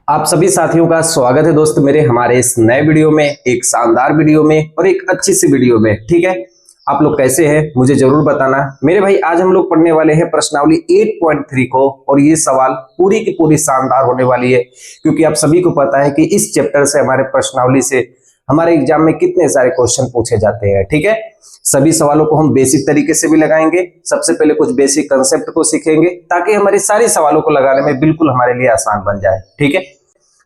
आप सभी साथियों का स्वागत है दोस्त मेरे हमारे इस नए वीडियो में, एक शानदार वीडियो में और एक अच्छी सी वीडियो में। ठीक है, आप लोग कैसे हैं मुझे जरूर बताना मेरे भाई। आज हम लोग पढ़ने वाले हैं प्रश्नावली 8.3 को और ये सवाल पूरी की पूरी शानदार होने वाली है, क्योंकि आप सभी को पता है कि इस चैप्टर से हमारे प्रश्नावली से हमारे एग्जाम में कितने सारे क्वेश्चन पूछे जाते हैं। ठीक है, सभी सवालों को हम बेसिक तरीके से भी लगाएंगे। सबसे पहले कुछ बेसिक कंसेप्ट को सीखेंगे ताकि हमारे सारे सवालों को लगाने में बिल्कुल हमारे लिए आसान बन जाए। ठीक है,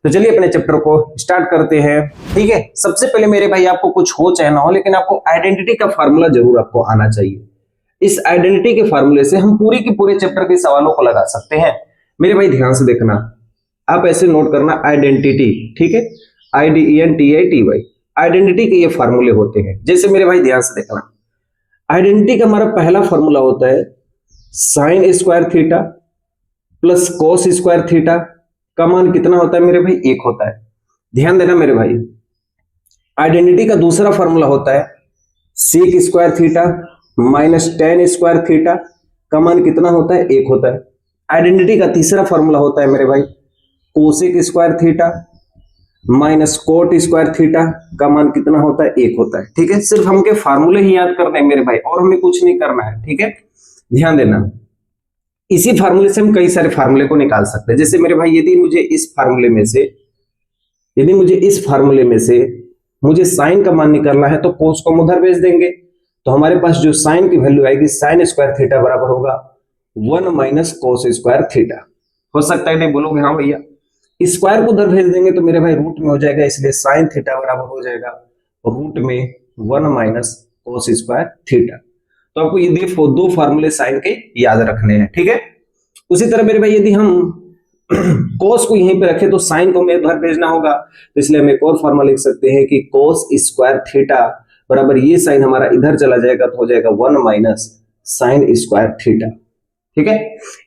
तो चलिए अपने चैप्टर को स्टार्ट करते हैं। ठीक है, सबसे पहले मेरे भाई आपको कुछ हो चाहे ना हो, लेकिन आपको आइडेंटिटी का फार्मूला जरूर आपको आना चाहिए। इस आइडेंटिटी के फार्मूले से हम पूरी की पूरे चैप्टर के सवालों को लगा सकते हैं। मेरे भाई ध्यान से देखना, आप ऐसे नोट करना आइडेंटिटी। ठीक है, IDENTITY आइडेंटिटी के ये फार्मूले होते हैं। जैसे मेरे भाई ध्यान से देखना, आइडेंटिटी का हमारा पहला फार्मूला होता है sine square theta plus cos square theta का मान कितना होता है मेरे भाई? 1 होता है। ध्यान देना मेरे भाई, आइडेंटिटी का दूसरा फार्मूला होता है sec square theta minus tan square theta का मान कितना होता है? 1 होता है। आइडेंटिटी का तीसरा फार्मूला होता है मेरे भाई cosec square theta minus cot square theta का मान कितना होता है? 1 होता है। ठीक है, सिर्फ हमके फार्मूले ही याद करने हैं मेरे भाई, और हमें कुछ नहीं करना है। ठीक है, ध्यान देना, इसी फार्मूले से हम कई सारे फार्मूले को निकाल सकते हैं। जैसे मेरे भाई यदि मुझे इस फार्मूले में से मुझे साइन का मान निकालना है तो कोस को हम उधर भेज देंगे, तो हमारे पास जो साइन की वैल्यू आएगी साइन स्क्वायर थीटा बराबर होगा 1 माइनस कोस स्क्वायर थीटा। हो सकता है नहीं बोलोगे हाँ भैया, स्क्वायर को उधर भेज देंगे तो मेरे भाई रूट में हो जाएगा, इसलिए साइन थीटा बराबर हो जाएगा रूट में 1 माइनस कोस स्क्वायर थीटा। तो आपको ये दो फार्मूले साइन के याद रखने हैं। ठीक है, उसी तरह मेरे भाई यदि हम कोस को यहीं पे रखें तो साइन को हमें उधर भेजना होगा, तो इसलिए हम एक और फार्मूला लिख सकते हैं कि कोस स्क्वायर थीटा बराबर ये साइन हमारा इधर चला जाएगा तो हो जाएगा 1 माइनस साइन स्क्वायर थीटा। ठीक है,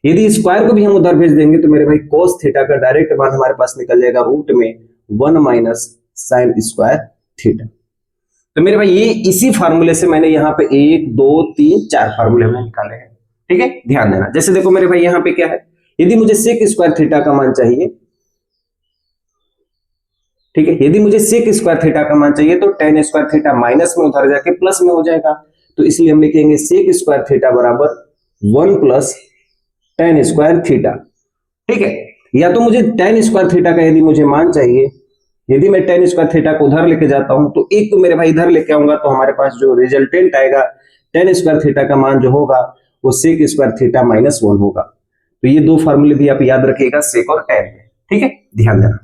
यदि स्क्वायर को भी हम उधर भेज देंगे तो मेरे भाई कोस थीटा का डायरेक्ट मान हमारे पास निकल जाएगा रूट में 1 माइनस साइन स्क्वायर थीटा। तो मेरे भाई ये इसी फार्मूले से मैंने यहाँ पे 1 2 3 4 फार्मूले में निकाले हैं। ठीक है, ध्यान देना। जैसे देखो मेरे भाई यहाँ पे क्या है, यदि मुझे सेक स्क्वायर थीटा का मान चाहिए, ठीक है, यदि मुझे सेक स्क्वायर थीटा का मान चाहिए तो टेन स्क्वायर थीटा माइनस में उधर जाके प्लस में हो जाएगा, तो इसलिए हम लिखेंगे सेक स्क्वायर थीटा बराबर 1 प्लस टेन स्क्वायर थीटा। ठीक है, या तो मुझे टेन स्क्वायर थीटा का यदि मुझे मान चाहिए, यदि मैं टेन स्क्वायर थीटा को उधर लेके जाता हूं तो एक तो मेरे भाई इधर लेके आऊंगा, तो हमारे पास जो रिजल्टेंट आएगा टेन स्क्वायर थीटा का मान जो होगा वो सेक स्क्वायर थीटा माइनस 1 होगा। तो ये दो फार्मूले भी आप याद रखिएगा, सेक और टेन। ठीक है, ध्यान देना।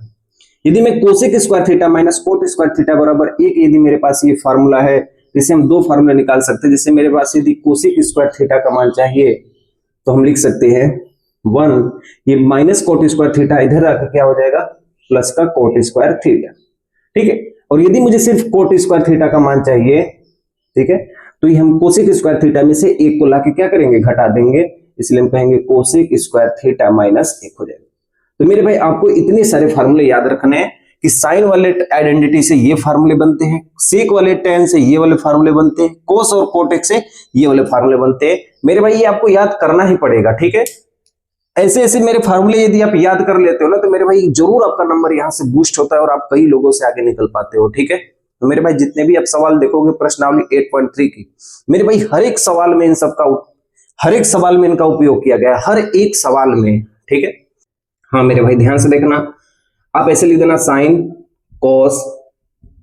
यदि मैं cosec square theta minus cot square theta बराबर 1, यदि मेरे पास ये फार्मूला है जिसे हम दो फार्मूला निकाल सकते हैं। जैसे मेरे पास यदि कोसेक स्क्वायर थीटा का मान चाहिए तो हम लिख सकते हैं 1, ये माइनस कोट स्क्वायर थीटा इधर आकर क्या हो जाएगा प्लस का कोट स्क्वायर थीटा। ठीक है, और यदि मुझे सिर्फ कोट स्क्वायर थीटा का मान चाहिए, ठीक है, तो ये हम कोसेक स्क्वायर थीटा में से 1 को लाके क्या करेंगे घटा देंगे, इसलिए हम कहेंगे कोसेक स्क्वायर थीटा माइनस 1 हो जाएगा। तो मेरे भाई आपको इतने सारे फार्मूले याद रखने हैं कि साइन वाले आइडेंटिटी से ये फार्मूले बनते हैं, सेक वाले टेन से ये वाले फार्मूले बनते हैं, कोस और कोटेक से ये वाले फार्मूले बनते हैं। मेरे भाई ये आपको याद करना ही पड़ेगा। ठीक है, ऐसे ऐसे मेरे फार्मूले यदि आप याद कर लेते हो ना तो मेरे भाई जरूर आपका नंबर यहाँ से बूस्ट होता है और आप कई लोगों से आगे निकल पाते हो। ठीक है, तो मेरे भाई जितने भी आप सवाल देखोगे प्रश्नावली 8.3 की, मेरे भाई हर एक सवाल में इनका उपयोग किया गया है, हर एक सवाल में। ठीक है, हाँ मेरे भाई ध्यान से देखना, आप ऐसे लिख देना sin cos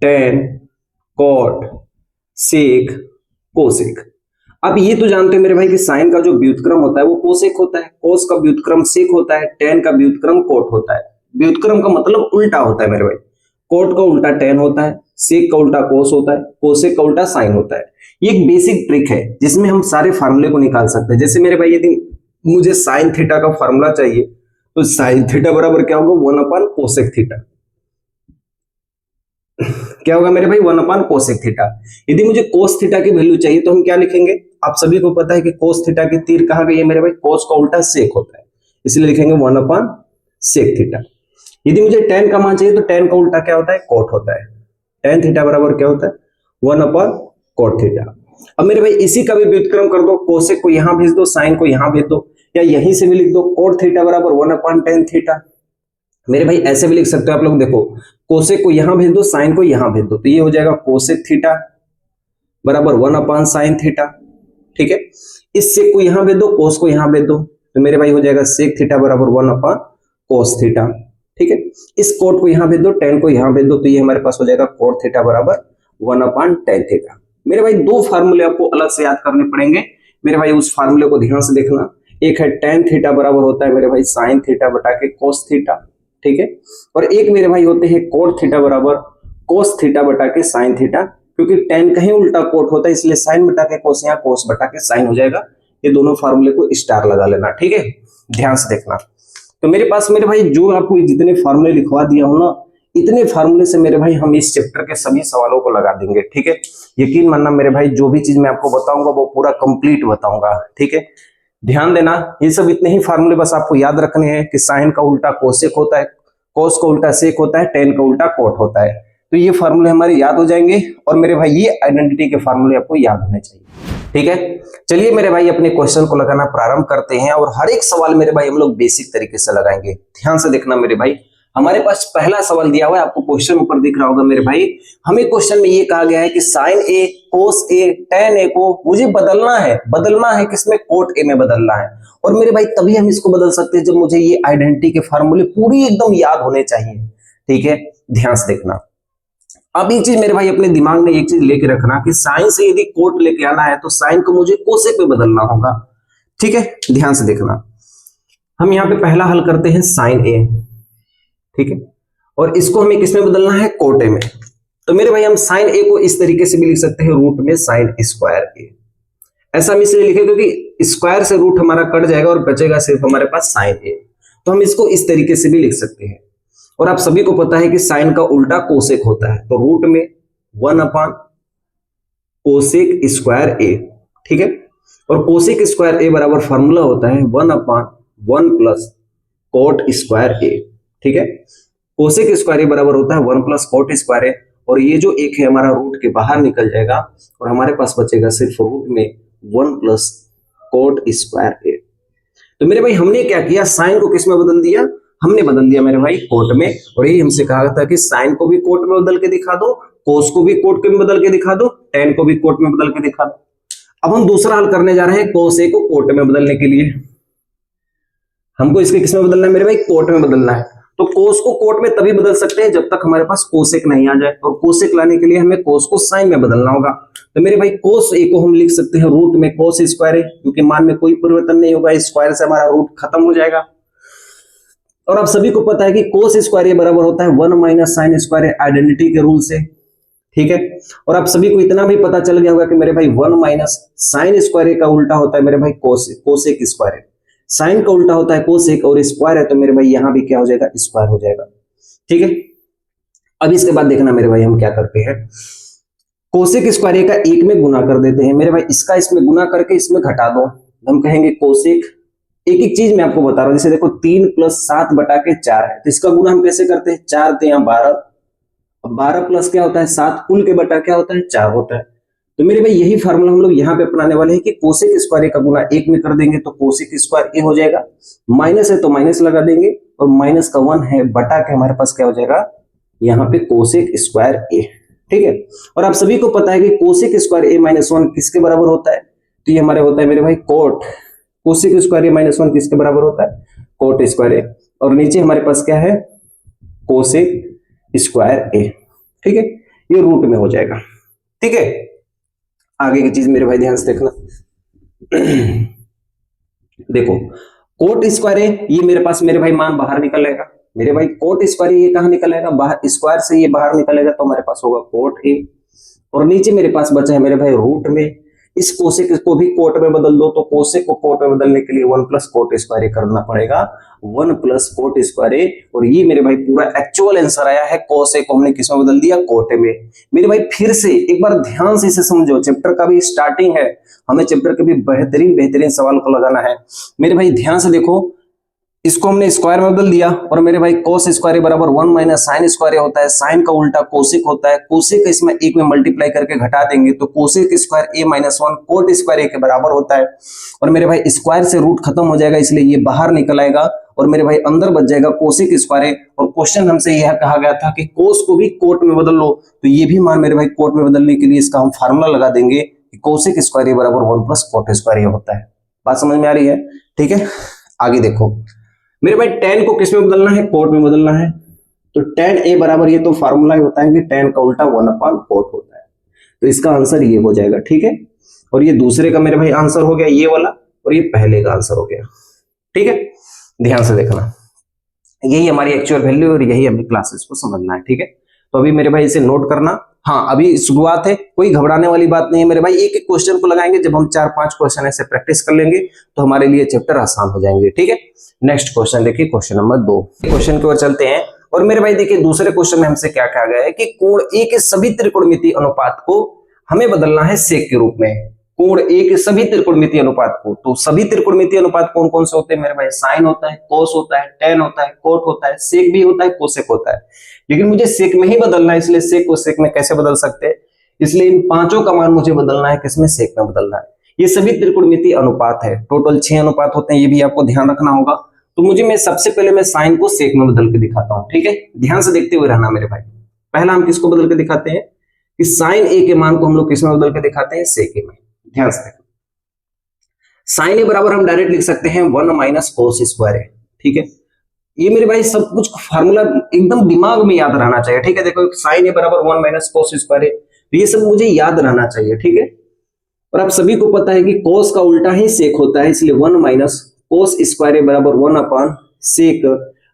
tan cot sec cosec. अब ये तो जानते हैं मेरे भाई कि साइन का जो व्युत्क्रम होता है वो कोसेक होता है, कोस का व्युत्क्रम सेक होता है, टेन का व्युत्क्रम कोट होता है। व्युत्क्रम का मतलब उल्टा होता है मेरे भाई, कोट का उल्टा टेन होता है, सेक का उल्टा कोस होता है, कोसेक का उल्टा साइन होता है। ये एक बेसिक ट्रिक है जिसमें हम सारे फार्मूले को निकाल सकते हैं। जैसे मेरे भाई यदि मुझे साइन थीटा का फार्मूला चाहिए तो साइन थीटा बराबर क्या होगा 1 अपान कोसेक थीटा। क्या होगा मेरे भाई 1 अपान कोसेक थीटा। यदि मुझे कोस थीटा की वैल्यू चाहिए तो हम क्या लिखेंगे, आप सभी को पता है कि कोस थीटा की तीर कहां गई है मेरे भाई, कोस का उल्टा सेक होता है, इसलिए लिखेंगे 1 अपान सेक थीटा। यदि मुझे टेन का मान चाहिए तो टेन का उल्टा क्या होता है, कोट होता है, टेन थीटा बराबर क्या होता है 1 अपान कोट थीटा। अब मेरे भाई इसी का भी व्युत्क्रम कर दो, कोसेक को यहां भेज दो, साइन को यहां भेज दो, या यहीं से भी लिख दो कोट थीटा बराबर 1 अपान टेन थीटा। मेरे भाई ऐसे भी लिख सकते हो आप लोग, देखो कोसेक को यहां भेज दो, साइन को यहां भेज दो, तो ये हो जाएगा कोसेक थीटा बराबर 1/sin थीटा। ठीक है, इस सेक को यहां भेज दो, कोस को यहां भेज दो, तो मेरे भाई हो जाएगा सेक थीटा बराबर 1/cos थीटा। ठीक है, इस कोट को यहां भेज दो, टेन को यहां भेज दो, तो ये हमारे पास हो जाएगा कोट थीटा बराबर 1/tan थीटा। मेरे भाई दो फार्मूले आपको अलग से याद करने पड़ेंगे, मेरे भाई उस फार्मूले को ध्यान से देखना। एक है tan थीटा बराबर होता है मेरे भाई sin थीटा बटा के cos थीटा। ठीक है, और एक मेरे भाई होते हैं cot थीटा बराबर cos थीटा बटा के sin थीटा, क्योंकि tan कहीं उल्टा कोट होता है इसलिए sin बटा के cos, या cos बटा के sin हो जाएगा। ये दोनों फार्मूले को स्टार लगा लेना। ठीक है, ध्यान से देखना। तो मेरे पास मेरे भाई जो आपको जितने फार्मूले लिखवा दिया हो ना, इतने फार्मूले से मेरे भाई हम इस चैप्टर के सभी सवालों को लगा देंगे। ठीक है, यकीन मानना मेरे भाई, जो भी चीज मैं आपको बताऊंगा वो पूरा कंप्लीट बताऊंगा। ठीक है, ध्यान देना, ये सब इतने ही फार्मूले बस आपको याद रखने हैं कि साइन का उल्टा कोसेक होता है, कोस का उल्टा सेक होता है, टेन का उल्टा कोट होता है। तो ये फार्मूले हमारे याद हो जाएंगे, और मेरे भाई ये आइडेंटिटी के फार्मूले आपको याद होने चाहिए। ठीक है, चलिए मेरे भाई अपने क्वेश्चन को लगाना प्रारंभ करते हैं, और हर एक सवाल मेरे भाई हम लोग बेसिक तरीके से लगाएंगे। ध्यान से देखना मेरे भाई, हमारे पास पहला सवाल दिया हुआ है, आपको क्वेश्चन ऊपर दिख रहा होगा मेरे भाई। हमें क्वेश्चन में ये कहा गया है कि साइन ए, कोस ए, टेन ए को मुझे बदलना है किसमें, कोट ए में बदलना है। और मेरे भाई तभी हम इसको बदल सकते हैं जब मुझे ये आइडेंटिटी के फार्मूले पूरी एकदम याद होने चाहिए। ठीक है, ध्यान से देखना। अब एक चीज मेरे भाई अपने दिमाग में एक चीज लेके रखना कि साइन से यदि कोट लेके आना है तो साइन को मुझे कोसेक में बदलना होगा। ठीक है, ध्यान से देखना। हम यहाँ पे पहला हल करते हैं साइन ए। ठीक है, और इसको हमें किसमें बदलना है, कोट ए में। तो मेरे भाई हम साइन ए को इस तरीके से भी लिख सकते हैं, रूट में साइन स्क्वायर ए। ऐसा हम इसलिए लिखे क्योंकि स्क्वायर से रूट हमारा कट जाएगा और बचेगा सिर्फ हमारे पास साइन ए। तो हम इसको इस तरीके से भी लिख सकते हैं। और आप सभी को पता है कि साइन का उल्टा कोसेक होता है, तो रूट में 1/कोसेक स्क्वायर ए। ठीक है, और कोसेक स्क्वायर ए बराबर फॉर्मूला होता है 1/1 प्लस कोट स्क्वायर ए। ठीक है, कोसेक स्क्वायर ए बराबर होता है 1 प्लस कोट स्क्वायर ए, और ये जो एक है हमारा रूट के बाहर निकल जाएगा, और हमारे पास बचेगा सिर्फ रूट में 1 प्लस कोट स्क्वायर ए। तो मेरे भाई हमने क्या किया, साइन को किस में बदल दिया, हमने बदल दिया मेरे भाई कोट में। और यही हमसे कहा था कि साइन को भी कोट में बदल के दिखा दो, कोस को भी कोट में बदल के दिखा दो, टेन को भी कोट में बदल के दिखा दो। अब हम दूसरा हल करने जा रहे हैं कोस ए को कोट में बदलने के लिए। हमको इसके किस में बदलना है मेरे भाई, कोट में बदलना है। तो कोस को कोट में तभी बदल सकते हैं जब तक हमारे पास कोसेक नहीं आ जाए, और कोसेक लाने के लिए हमें कोस को साइन में बदलना होगा। तो मेरे भाई कोस ए को हम लिख सकते हैं रूट में कोस स्क्वायर ए, क्योंकि मान में कोई परिवर्तन नहीं होगा, स्क्वायर से हमारा रूट खत्म हो जाएगा। और आप सभी को पता है कि कोस स्क्वायर ए बराबर होता है 1 माइनस साइन स्क्वायर ए, आइडेंटिटी के रूल से। ठीक है, और आप सभी को इतना भी पता चल गया होगा कि मेरे भाई 1 माइनस साइन स्क्वायर ए का उल्टा होता है मेरे भाई कोसेक स्क्वायर ए। साइन का उल्टा होता है कोसेक, और स्क्वायर है तो मेरे भाई यहां भी क्या हो जाएगा, स्क्वायर हो जाएगा। ठीक है, अब इसके बाद देखना मेरे भाई हम क्या करते हैं, कोसेक स्क्वायर ए का एक में गुना कर देते हैं। मेरे भाई इसका इसमें गुना करके इसमें घटा दो, हम कहेंगे कोसेक। एक एक चीज मैं आपको बता रहा हूं, जैसे देखो 3 प्लस 7 बटा के 4 है, तो इसका गुना हम कैसे करते हैं, 4 × 12, 12 प्लस क्या होता है 7, कुल के बटा क्या होता है 4 होता है। तो मेरे भाई यही फार्मूला हम लोग यहाँ पे अपनाने वाले हैं कि कोसेक स्क्वायर ए का गुना 1 में कर देंगे तो कोसेक स्क्वायर ए हो जाएगा, माइनस है तो माइनस लगा देंगे, और माइनस का 1 है बटा के हमारे पास क्या हो जाएगा यहाँ पे कोसेक स्क्वायर ए। ठीक है, और आप सभी को पता है कि कोसेक स्क्वायर ए माइनस 1 किसके बराबर होता है, तो ये हमारे होता है मेरे भाई coat, cosec square A minus 1 किसके बराबर होता है, कोट स्क्वायर ए, और नीचे हमारे पास क्या है कोसेक स्क्वायर ए। ठीक है, ये रूट में हो जाएगा। ठीक है, आगे की चीज मेरे भाई ध्यान से देखना। देखो कोट स्क्वायर ए, ये मेरे पास मेरे भाई मान बाहर निकलेगा, मेरे भाई कोट स्क्वायर ये कहां निकलेगा, बाहर, स्क्वायर से ये बाहर निकलेगा, तो हमारे पास होगा कोट ए, और नीचे मेरे पास बचा है मेरे भाई रूट में। इस कोसेक को भी कोट में बदल दो, तो कोसेक को कोट में बदलने के लिए 1 प्लस कोट स्क्वायर ए करना पड़ेगा, 1 प्लस कोट स्क्वायर ए, और ये मेरे भाई पूरा एक्चुअल आंसर आया है। कोस ए को हमने किस में बदल दिया, कोट में। मेरे भाई फिर से एक बार ध्यान से इसे समझो, चैप्टर का भी स्टार्टिंग है, हमें चैप्टर के भी बेहतरीन सवाल को लगाना है। मेरे भाई ध्यान से देखो, इसको हमने स्क्वायर में बदल दिया, और मेरे भाई कोस स्क्वायर बराबर 1 माइनस साइन स्क्वायर होता है, साइन का उल्टा कोसेक होता है, कोसेक इसमें 1 में मल्टीप्लाई करके घटा देंगे तो cosec square A minus 1 coat square ए के बराबर होता है। और मेरे भाई स्क्वायर से रूट खत्म हो जाएगा, इसलिए ये बाहर निकल आएगा, और मेरे भाई अंदर बच जाएगा कोसेक स्क्वायर ए, और क्वेश्चन हमसे यह कहा गया था कि कोस को भी कोट में बदल लो, तो ये भी मान मेरे भाई कोट में बदलने के लिए इसका हम फार्मूला लगा देंगे कि कोसेक स्क्वायर ए बराबर 1 प्लस कोट स्क्वायर ए होता है। बात समझ में आ रही है? ठीक है, आगे देखो मेरे भाई tan को किस में बदलना है? कोट में बदलना है। तो tan a बराबर, ये तो फार्मूला ही होता है कि tan का उल्टा 1 अपॉन कोट होता है, तो इसका आंसर ये हो जाएगा। ठीक है, और ये दूसरे का मेरे भाई आंसर हो गया ये वाला, और ये पहले का आंसर हो गया। ठीक है, ध्यान से देखना, यही हमारी एक्चुअल वैल्यू और यही हमें क्लासेस को समझना है। ठीक है, तो अभी मेरे भाई इसे नोट करना। हाँ, अभी शुरुआत है, कोई घबराने वाली बात नहीं है मेरे भाई। एक एक क्वेश्चन को लगाएंगे, जब हम 4-5 क्वेश्चन ऐसे प्रैक्टिस कर लेंगे तो हमारे लिए चैप्टर आसान हो जाएंगे। ठीक है, नेक्स्ट क्वेश्चन देखिए, क्वेश्चन नंबर 2। क्वेश्चन की ओर चलते हैं, और मेरे भाई देखिए दूसरे क्वेश्चन में हमसे क्या कहा गया है कि कोण ए के सभी त्रिकोणमितीय अनुपात को हमें बदलना है सेक के रूप में। कोण ए के सभी त्रिकोणमितीय अनुपात को, तो सभी त्रिकोणमितीय अनुपात कौन कौन से होते हैं मेरे भाई? साइन होता है, कोस होता है, टेन होता है, कोट होता है, सेक भी होता है, कोसेक होता है। लेकिन मुझे सेक में ही बदलना है, इसलिए सेक को सेक में कैसे बदल सकते हैं? इसलिए इन पांचों का मान मुझे बदलना है, किसमें? सेक में बदलना है। ये सभी त्रिकोणमितीय अनुपात है, टोटल 6 अनुपात होते हैं, ये भी आपको ध्यान रखना होगा। तो मुझे मैं सबसे पहले मैं साइन को सेक में बदल के दिखाता हूं। ठीक है, ध्यान से देखते हुए रहना मेरे भाई। पहला हम किसको बदल के दिखाते हैं कि साइन ए के मान को हम लोग किसमें बदल के दिखाते हैं? सेक ए में। ध्यान से देखो, साइन ए बराबर हम डायरेक्ट लिख सकते हैं 1 माइनस कोस स्क्वायर ए। ठीक है, ये मेरे भाई सब कुछ फार्मूला एकदम दिमाग में याद रहना चाहिए। ठीक है, देखो साइन ए बराबर 1 माइनस कोस स्क्वायर ए, ये सब मुझे याद रहना चाहिए। ठीक है, और आप सभी को पता है कि कोस का उल्टा ही सेक होता है, इसलिए 1 माइनस कोस स्क्वायर ए बराबर 1 अपॉन सेक,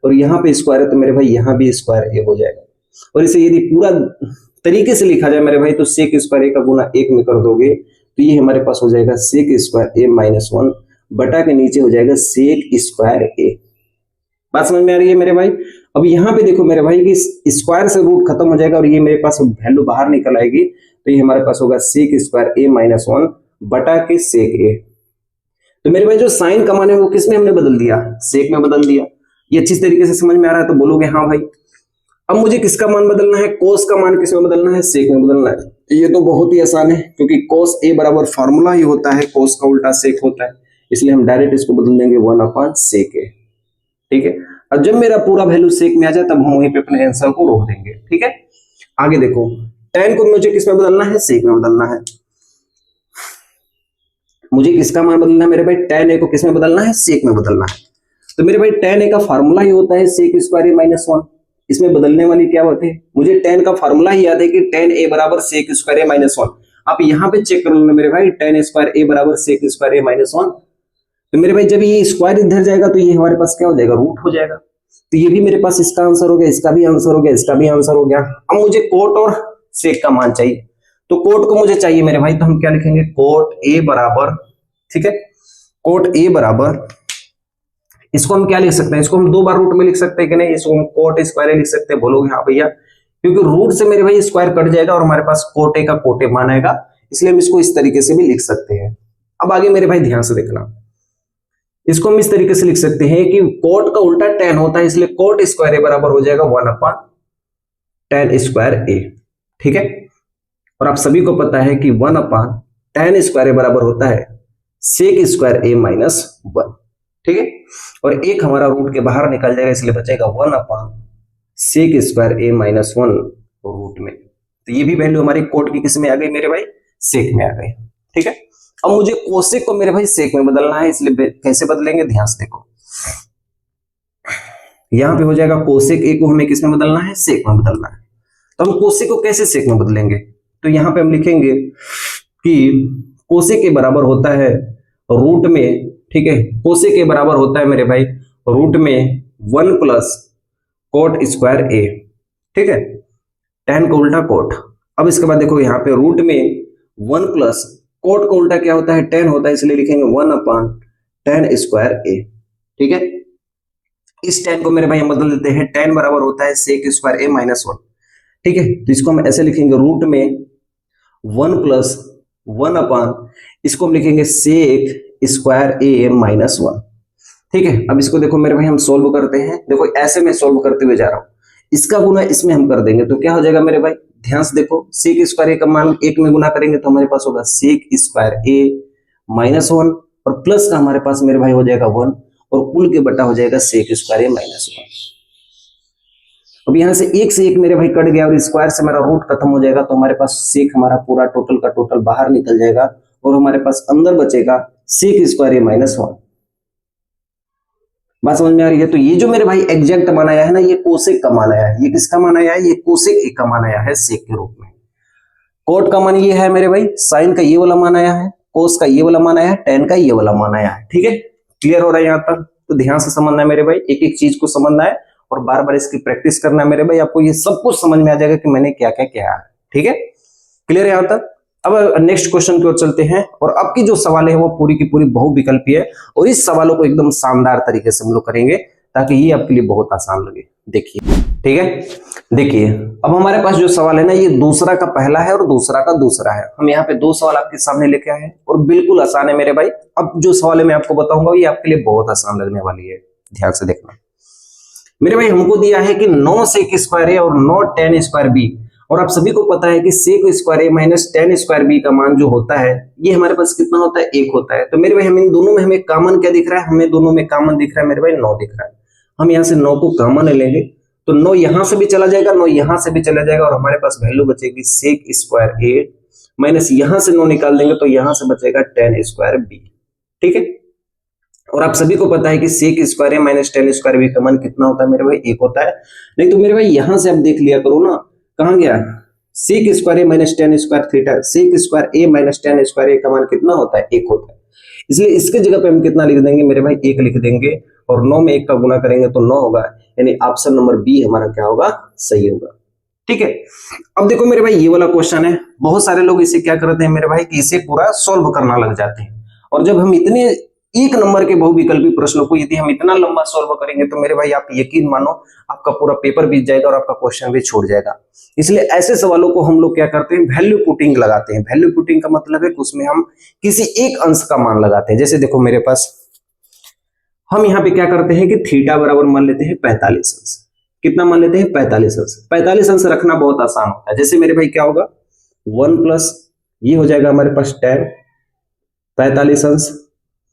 और यहाँ पे स्क्वायर है तो मेरे भाई यहाँ भी स्क्वायर ए हो जाएगा। और इसे यदि पूरा तरीके से लिखा जाए मेरे भाई, तो सेक स्क्वायर ए का गुना 1 में कर दोगे तो ये हमारे पास हो जाएगा सेक स्क्वायर ए माइनस 1 बटा के नीचे हो जाएगा सेक स्क्वायर ए। बात समझ में आ रही है मेरे भाई? अब यहाँ पे देखो मेरे भाई कि स्क्वायर से रूट खत्म हो जाएगा और ये मेरे पास वैल्यू बाहर निकल आएगी, तो ये हमारे पास होगा सेक स्क्वायर ए माइनस 1 बटा के सेक ए। तो मेरे भाई जो साइन का मान है वो किसमें हमने बदल दिया? सेक में बदल दिया। ये अच्छी तरीके से समझ में आ रहा है तो बोलोगे हाँ भाई। अब मुझे किसका मान बदलना है? कोस का मान किसमें बदलना है? सेक में बदलना है। ये तो बहुत ही आसान है, क्योंकि कोस ए बराबर फार्मूला ही होता है, कोस का उल्टा सेक होता है, इसलिए हम डायरेक्ट इसको बदल देंगे 1 अपॉन सेक ए। ठीक है, और जब मेरा पूरा वैल्यू सेक में आ जाए तब हम वहीं पे अपने आंसर को रोक देंगे। ठीक है, आगे देखो, tan को मुझे किसमें बदलना है? सेक में बदलना है। मुझे किसका मान बदलना है मेरे भाई? tan a को किसमें बदलना है? सेक में बदलना है। तो मेरे भाई tan a का फार्मूला ही होता है सेक स्क्वायर ए माइनस 1, इसमें बदलने वाली क्या बात है? मुझे tan का फार्मूला ही याद है कि tan a बराबर सेक स्क्वायर ए माइनस 1। आप यहाँ पे चेक कर लेना मेरे भाई, tan स्क्वायर ए बराबर सेक स्क्वायर ए माइनस 1। तो मेरे भाई जब ये स्क्वायर इधर जाएगा तो ये हमारे पास क्या हो जाएगा? रूट हो जाएगा। तो ये भी मेरे पास इसका आंसर हो गया, इसका भी आंसर हो गया, इसका भी आंसर हो गया। अब मुझे कोट और सेक का मान चाहिए, तो कोट को मुझे चाहिए मेरे भाई, तो हम क्या लिखेंगे? कोट ए बराबर, ठीक है, कोट ए बराबर, इसको हम क्या लिख सकते हैं? इसको हम 2 बार रूट में लिख सकते हैं कि नहीं? इसको हम कोट स्क्वायर लिख सकते हैं। बोलोगे हाँ भैया, क्योंकि रूट से मेरे भाई स्क्वायर कट जाएगा और हमारे पास कोट ए का कोट ए मान आएगा, इसलिए हम इसको इस तरीके से भी लिख सकते हैं। अब आगे मेरे भाई ध्यान से देखना, इसको हम इस तरीके से लिख सकते हैं कि कोट का उल्टा tan होता है, इसलिए कोट स्क्वायर ए बराबर हो जाएगा 1 अपॉन tan स्क्वायर ए। ठीक है, और आप सभी को पता है कि 1 अपॉन tan स्क्वायर ए बराबर होता है सेक स्क्वायर ए माइनस 1। ठीक है, और एक हमारा रूट के बाहर निकल जाएगा, इसलिए बचेगा 1 upon sec square A minus 1 root में। तो ये भी वैल्यू हमारी कोट की किस में आ गई मेरे भाई? सेक में आ गई। ठीक है, अब मुझे कोसेक को मेरे भाई सेक में बदलना है, इसलिए कैसे बदलेंगे? ध्यान से देखो, यहां पे हो जाएगा कोसेक ए को हमें किस में बदलना है? सेक में बदलना है। तो हम कोसेक को कैसे सेक में बदलेंगे? तो यहां पे हम लिखेंगे कि कोसेक ए बराबर होता है रूट में, ठीक है, कोसेक ए बराबर होता है मेरे भाई रूट में 1 प्लस कोट स्क्वायर ए। ठीक है, tan का उल्टा कोट। अब इसके बाद देखो यहाँ पे रूट में 1 प्लस कोट का उल्टा क्या होता है? tan होता है, इसलिए लिखेंगे 1 अपॉन tan स्क्वायर ए। ठीक है, इस tan को मेरे भाई हम बदल देते हैं, tan बराबर होता है सेक स्क्वायर ए माइनस 1। ठीक है, तो इसको हम ऐसे लिखेंगे रूट में 1 प्लस 1 अपॉन, इसको हम लिखेंगे सेक स्क्वायर ए माइनस 1। ठीक है, अब इसको देखो मेरे भाई हम सोल्व करते हैं। देखो ऐसे मैं सोल्व करते हुए जा रहा हूं, इसका गुना इसमें हम कर देंगे तो क्या हो जाएगा मेरे भाई? ध्यान से देखो, सेक स्क्वायर ए का मान 1 में गुना करेंगे तो हमारे पास होगा सेक स्क्वायर ए माइनस 1, और प्लस का हमारे पास मेरे भाई हो जाएगा 1, और कुल के बटा हो जाएगा सेक स्क्वायर ए माइनस 1। अब यहां से एक मेरे भाई कट गया और स्क्वायर से मेरा रूट खत्म हो जाएगा, तो हमारे पास सेक हमारा पूरा टोटल का टोटल बाहर निकल जाएगा और हमारे पास अंदर बचेगा सेक स्क्वायर ए माइनस 1। बात समझ में आ रही है? तो ये जो मेरे भाई एग्जैक्ट मान आया है ना, ये कोसेक का मान आया है। ये किसका मान आया है? ये कोसेक ए का मान आया है सेक के रूप में। कोट का मान ये है मेरे भाई, साइन का ये वाला मान आया है, कोस का ये वाला मान आया है, टेन का ये वाला मान आया है। ठीक है, क्लियर हो रहा है यहाँ तक? तो ध्यान से समझना है मेरे भाई, एक एक चीज को समझना है और बार बार इसकी प्रैक्टिस करना है मेरे भाई। आपको ये सब कुछ समझ में आ जाएगा कि मैंने क्या क्या किया है। ठीक है, क्लियर है यहाँ तक? अब नेक्स्ट क्वेश्चन की ओर चलते हैं और अब की जो सवाल है वो पूरी की पूरी बहुविकल्पीय है और इस सवालों को एकदम शानदार तरीके से हम लोग करेंगे ताकि ये आपके लिए बहुत आसान लगे। देखिए, ठीक है, देखिए अब हमारे पास जो सवाल है ना, ये दूसरा का पहला है और दूसरा का दूसरा है। हम यहाँ पे दो सवाल आपके सामने लेके आए हैं और बिल्कुल आसान है मेरे भाई। अब जो सवाल है मैं आपको बताऊंगा ये आपके लिए बहुत आसान लगने वाली है, ध्यान से देखना मेरे भाई। हमको दिया है कि 9 सेक स्क्वायर ए और 9 टेन स्क्वायर बी, और आप सभी को पता है कि सेक square A minus tan square B का मान जो होता है ये हमारे पास कितना होता है? 1 होता है। तो मेरे भाई हम इन दोनों में हमें कॉमन क्या दिख रहा है? हमें दोनों में कॉमन दिख रहा है मेरे भाई 9 दिख रहा है। हम यहाँ से 9 को कॉमन लेंगे तो 9 यहां से भी चला जाएगा, 9 यहां से भी चला जाएगा और हमारे पास वैल्यू बचेगी सेक स्क्वायर ए माइनस यहां से 9 निकाल देंगे तो यहां से बचेगा टेन स्क्वायर बी। ठीक है, और आप सभी को पता है कि सेक square A minus tan square B का मान कितना होता है मेरे भाई? 1 होता है। नहीं तो मेरे भाई यहां से आप देख लिया करो ना, कहां गया sec square A minus tan square theta, sec square A minus tan square ए का मान कितना होता है? 1 होता है। इसलिए इसके जगह पे हम कितना लिख देंगे मेरे भाई? 1 लिख देंगे और 9 में 1 का गुना करेंगे तो 9 होगा, यानी ऑप्शन नंबर बी हमारा क्या होगा? सही होगा। ठीक है, अब देखो मेरे भाई ये वाला क्वेश्चन है, बहुत सारे लोग इसे क्या करते हैं मेरे भाई कि इसे पूरा सॉल्व करना लग जाते हैं, और जब हम इतने एक नंबर के बहुविकल्पी प्रश्नों को यदि हम इतना लंबा सॉल्व करेंगे तो मेरे भाई आप यकीन मानो आपका पूरा पेपर बीत जाएगा और आपका क्वेश्चन भी छूट जाएगा। इसलिए ऐसे सवालों को हम लोग क्या करते हैं? वैल्यू पुटिंग लगाते हैं। वैल्यू पुटिंग का मतलब है कि उसमें हम किसी एक अंश का मान लगाते हैं। जैसे देखो मेरे पास हम यहाँ पे क्या करते हैं कि थीटा बराबर मान लेते हैं 45 अंश। कितना मान लेते हैं? 45 अंश। 45 अंश रखना बहुत आसान होता है। जैसे मेरे भाई क्या होगा? 1 प्लस ये हो जाएगा हमारे पास tan 45 अंश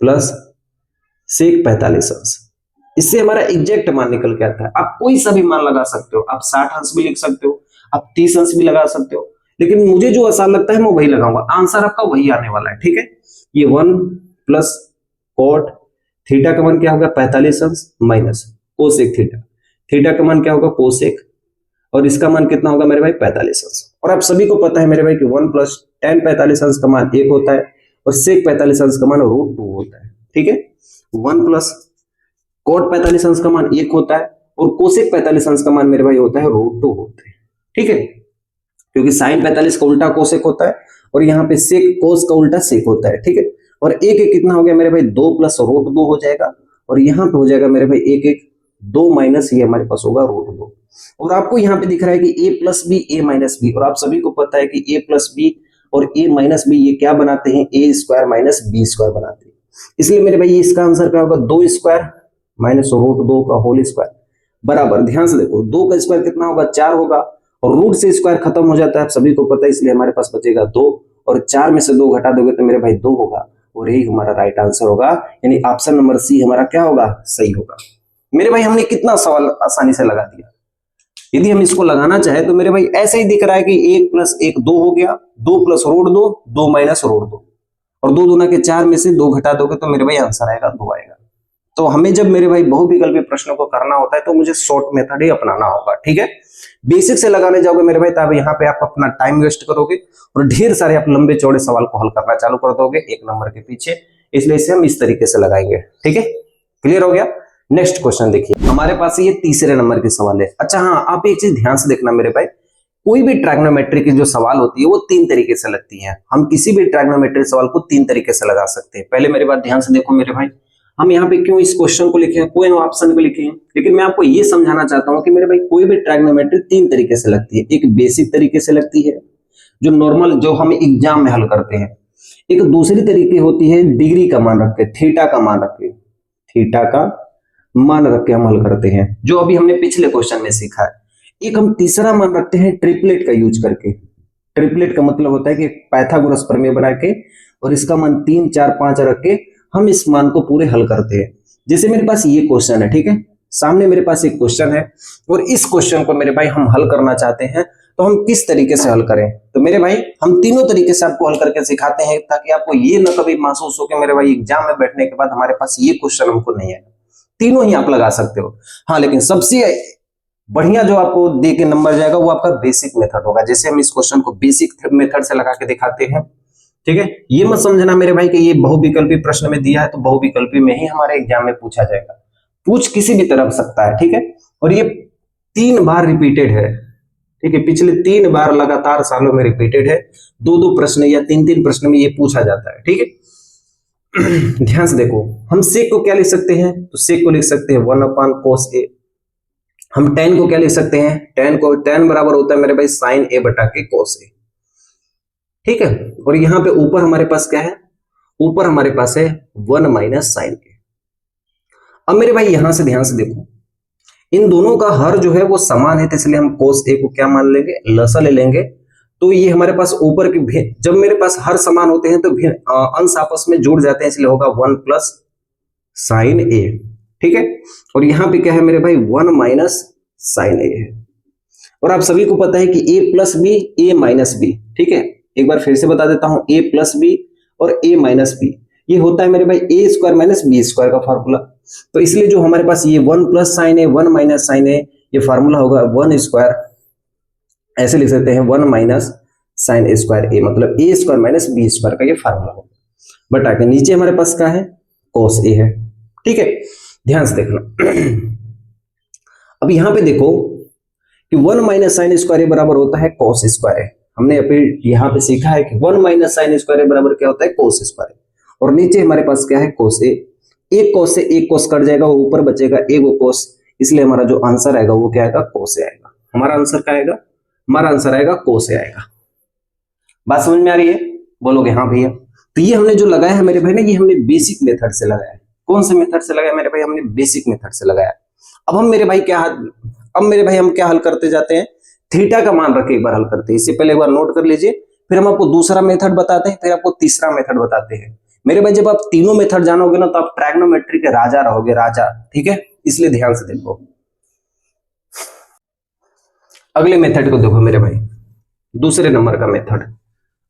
प्लस सेक 45 अंश। इससे हमारा एग्जैक्ट मान निकल के आता है। आप कोई सा भी मान लगा सकते हो, आप 60 अंश भी लिख सकते हो, आप 30 अंश भी लगा सकते हो, लेकिन मुझे जो आसान लगता है मैं वही लगाऊंगा। आंसर आपका वही आने वाला है। ठीक है, ये 1 प्लस कोट थीटा का मान क्या होगा? 45 अंश माइनस कोसेक थीटा, थीटा का मान क्या होगा? कोसेक, और इसका मान कितना होगा मेरे भाई? 45 अंश। और आप सभी को पता है मेरे भाई कि 1 प्लस tan 45 अंश का मान 1 होता है और सेक 45 अंश का मान √2 होता है। ठीक है, 1 प्लस कोट 45 अंश का मान 1 होता है और कोसेक 45 अंश का मान मेरे भाई होता है √2 होता है। ठीक है, क्योंकि साइन 45 का उल्टा कोसेक होता है और यहाँ पे सेक कोस का उल्टा सेक होता है। ठीक है, और एक एक कितना हो गया मेरे भाई? 2 प्लस √2 हो जाएगा और यहाँ पे हो जाएगा मेरे भाई एक एक 2 माइनस ये हमारे पास होगा √2। और आपको यहाँ पे दिख रहा है कि a plus b a minus b, और आप सभी को पता है कि a प्लस बी और a माइनस बी ये क्या बनाते हैं? a square minus B square बनाते हैं। इसलिए मेरे भाई इसका आंसर क्या होगा? 2 स्क्वायर माइनस √2 का होल स्क्वायर बराबर, ध्यान से देखो 2 का स्क्वायर कितना होगा? 4 होगा और रूट से स्क्वायर खत्म हो जाता है, आप सभी को पता है, इसलिए हमारे पास बचेगा 2 और 4 में से 2 घटा दोगे तो मेरे भाई 2 होगा और यही हमारा राइट आंसर होगा, यानी ऑप्शन नंबर सी हमारा क्या होगा? सही होगा। मेरे भाई हमने कितना सवाल आसानी से लगा दिया। यदि हम इसको लगाना चाहे तो मेरे भाई ऐसे ही दिख रहा है कि 1 प्लस 1 2 हो गया, 2 प्लस √2 2 माइनस √2 और 2 दूना के 4 में से 2 घटा दोगे तो मेरे भाई आंसर आएगा 2 आएगा। तो हमें जब मेरे भाई बहुविकल्पी प्रश्नों को करना होता है तो मुझे शॉर्ट मेथड ही अपनाना होगा। ठीक है, बेसिक से लगाने जाओगे मेरे भाई तब यहाँ पे आप अपना टाइम वेस्ट करोगे और ढेर सारे आप लंबे चौड़े सवाल को हल करना चालू कर दोगे 1 नंबर के पीछे, इसलिए इसे हम इस तरीके से लगाएंगे। ठीक है, क्लियर हो गया? नेक्स्ट क्वेश्चन देखिए, हमारे पास ये तीसरे नंबर के सवाल है। अच्छा हाँ, आप एक चीज ध्यान से देखना मेरे भाई, कोई भी ट्रायगोनोमेट्री की जो सवाल होती है वो 3 तरीके से लगती है। हम किसी भी ट्रायगोनोमेट्री सवाल को 3 तरीके से लगा सकते हैं। पहले मेरी बात ध्यान से देखो मेरे भाई, हम यहाँ पे क्यों इस क्वेश्चन को लिखे हैं, कोई ऑप्शन को लिखे हैं, लेकिन मैं आपको ये समझाना चाहता हूँ कि मेरे भाई कोई भी ट्रायगोनोमेट्री 3 तरीके से लगती है। एक बेसिक तरीके से लगती है जो नॉर्मल जो हम एग्जाम में हल करते हैं, एक दूसरी तरीके होती है डिग्री का मान रख के, थीटा का मान रख के, थीटा का मान रख के हम हल करते हैं, जो अभी हमने पिछले क्वेश्चन में सीखा है। एक हम तीसरा मान रखते हैं ट्रिपलेट का यूज करके। ट्रिपलेट का मतलब होता है कि पाइथागोरस प्रमेय बना के और इसका मान 3 4 5 रख के हम इस मान को पूरे हल करते हैं। जैसे मेरे पास ये क्वेश्चन है, ठीक है, सामने मेरे पास एक क्वेश्चन है और इस क्वेश्चन को मेरे भाई हम हल करना चाहते हैं, तो हम किस तरीके से हल करें? तो मेरे भाई हम तीनों तरीके से आपको हल करके सिखाते हैं, ताकि आपको ये न कभी महसूस हो कि मेरे भाई एग्जाम में बैठने के बाद हमारे पास ये क्वेश्चन हमको नहीं आएगा। तीनों ही आप लगा सकते हो। हाँ, लेकिन सबसे बढ़िया जो आपको दे के नंबर जाएगा वो आपका बेसिक मेथड होगा। जैसे हम इस क्वेश्चन को बेसिक मेथड से लगा के दिखाते हैं, ठीक है। ये मत समझना मेरे भाई कि ये बहुविकल्पी प्रश्न में दिया है तो बहुविकल्पी में ही हमारे एग्जाम में पूछा जाएगा। पूछ किसी भी तरफ सकता है, ठीक है। और ये 3 बार रिपीटेड है, ठीक है, पिछले 3 बार लगातार सालों में रिपीटेड है। 2-2 प्रश्न या 3-3 प्रश्न में ये पूछा जाता है, ठीक है। ध्यान से देखो, हम सेक को क्या लिख सकते हैं? तो सेक को लिख सकते हैं 1/cos a। हम tan को क्या लिख सकते हैं? tan बराबर होता है मेरे भाई sin a बटा के cos a, ठीक है। और यहां पे ऊपर हमारे पास क्या है? ऊपर हमारे पास है 1 - sin a। अब मेरे भाई यहां से ध्यान से देखो, इन दोनों का हर जो है वो समान है, तो इसलिए हम cos a को क्या मान लेंगे? लसा ले लेंगे। तो ये हमारे पास ऊपर की जब मेरे पास हर समान होते हैं तो अंश आपस में जुड़ जाते हैं, इसलिए होगा 1 + sin a, ठीक है। और यहां पे क्या है मेरे भाई? 1 - sin a है। और आप सभी को पता है कि a + b a - b, ठीक है। एक बार फिर से बता देता हूं, a + b और a - b ये होता है मेरे भाई a² - b² का फार्मूला। तो इसलिए जो हमारे पास ये 1 + sin a 1 - sin a ये फार्मूला होगा 1², ऐसे लिख सकते हैं 1 - sin a², a मतलब a² - b² का ये फार्मूला होगा। बटा के नीचे हमारे पास क्या है? cos a है, ठीक है। ध्यान से देखना। अब यहां पे देखो कि 1 - sin a² बराबर होता है cos a²। हमने अभी यहां पे सीखा है कि 1 - sin a² बराबर क्या होता है? cos a²। और नीचे हमारे पास क्या है? cos a। एक cos से एक cos कट जाएगा, वो ऊपर बचेगा एक cos, इसलिए हमारा जो आंसर आएगा वो क्या आएगा? cos a आएगा। हमारा आंसर क्या आएगा? हमारा आंसर आएगा cos a आएगा। बात समझ में आ रही है? बोलोगे हाँ भैया। तो ये हमने जो लगाया है मेरे भाई ना, ये हमने बेसिक मेथड से लगाया है। कौन से मेथड से लगाया मेरे भाई? हमने बेसिक मेथड से लगाया। अब मेरे भाई हम क्या हल करते जाते हैं? थीटा का मान रख के एक बार हल करते हैं। इससे पहले एक बार नोट कर लीजिए, फिर हम आपको दूसरा मेथड बताते हैं, फिर आपको तीसरा मेथड बताते हैं। मेरे भाई जब आप तीनों मेथड जानोगे ना तो आप ट्रायगोनोमेट्री के राजा रहोगे, राजा, ठीक है। इसलिए ध्यान से देखो, अगले मेथड को देखो मेरे भाई, दूसरे नंबर का मेथड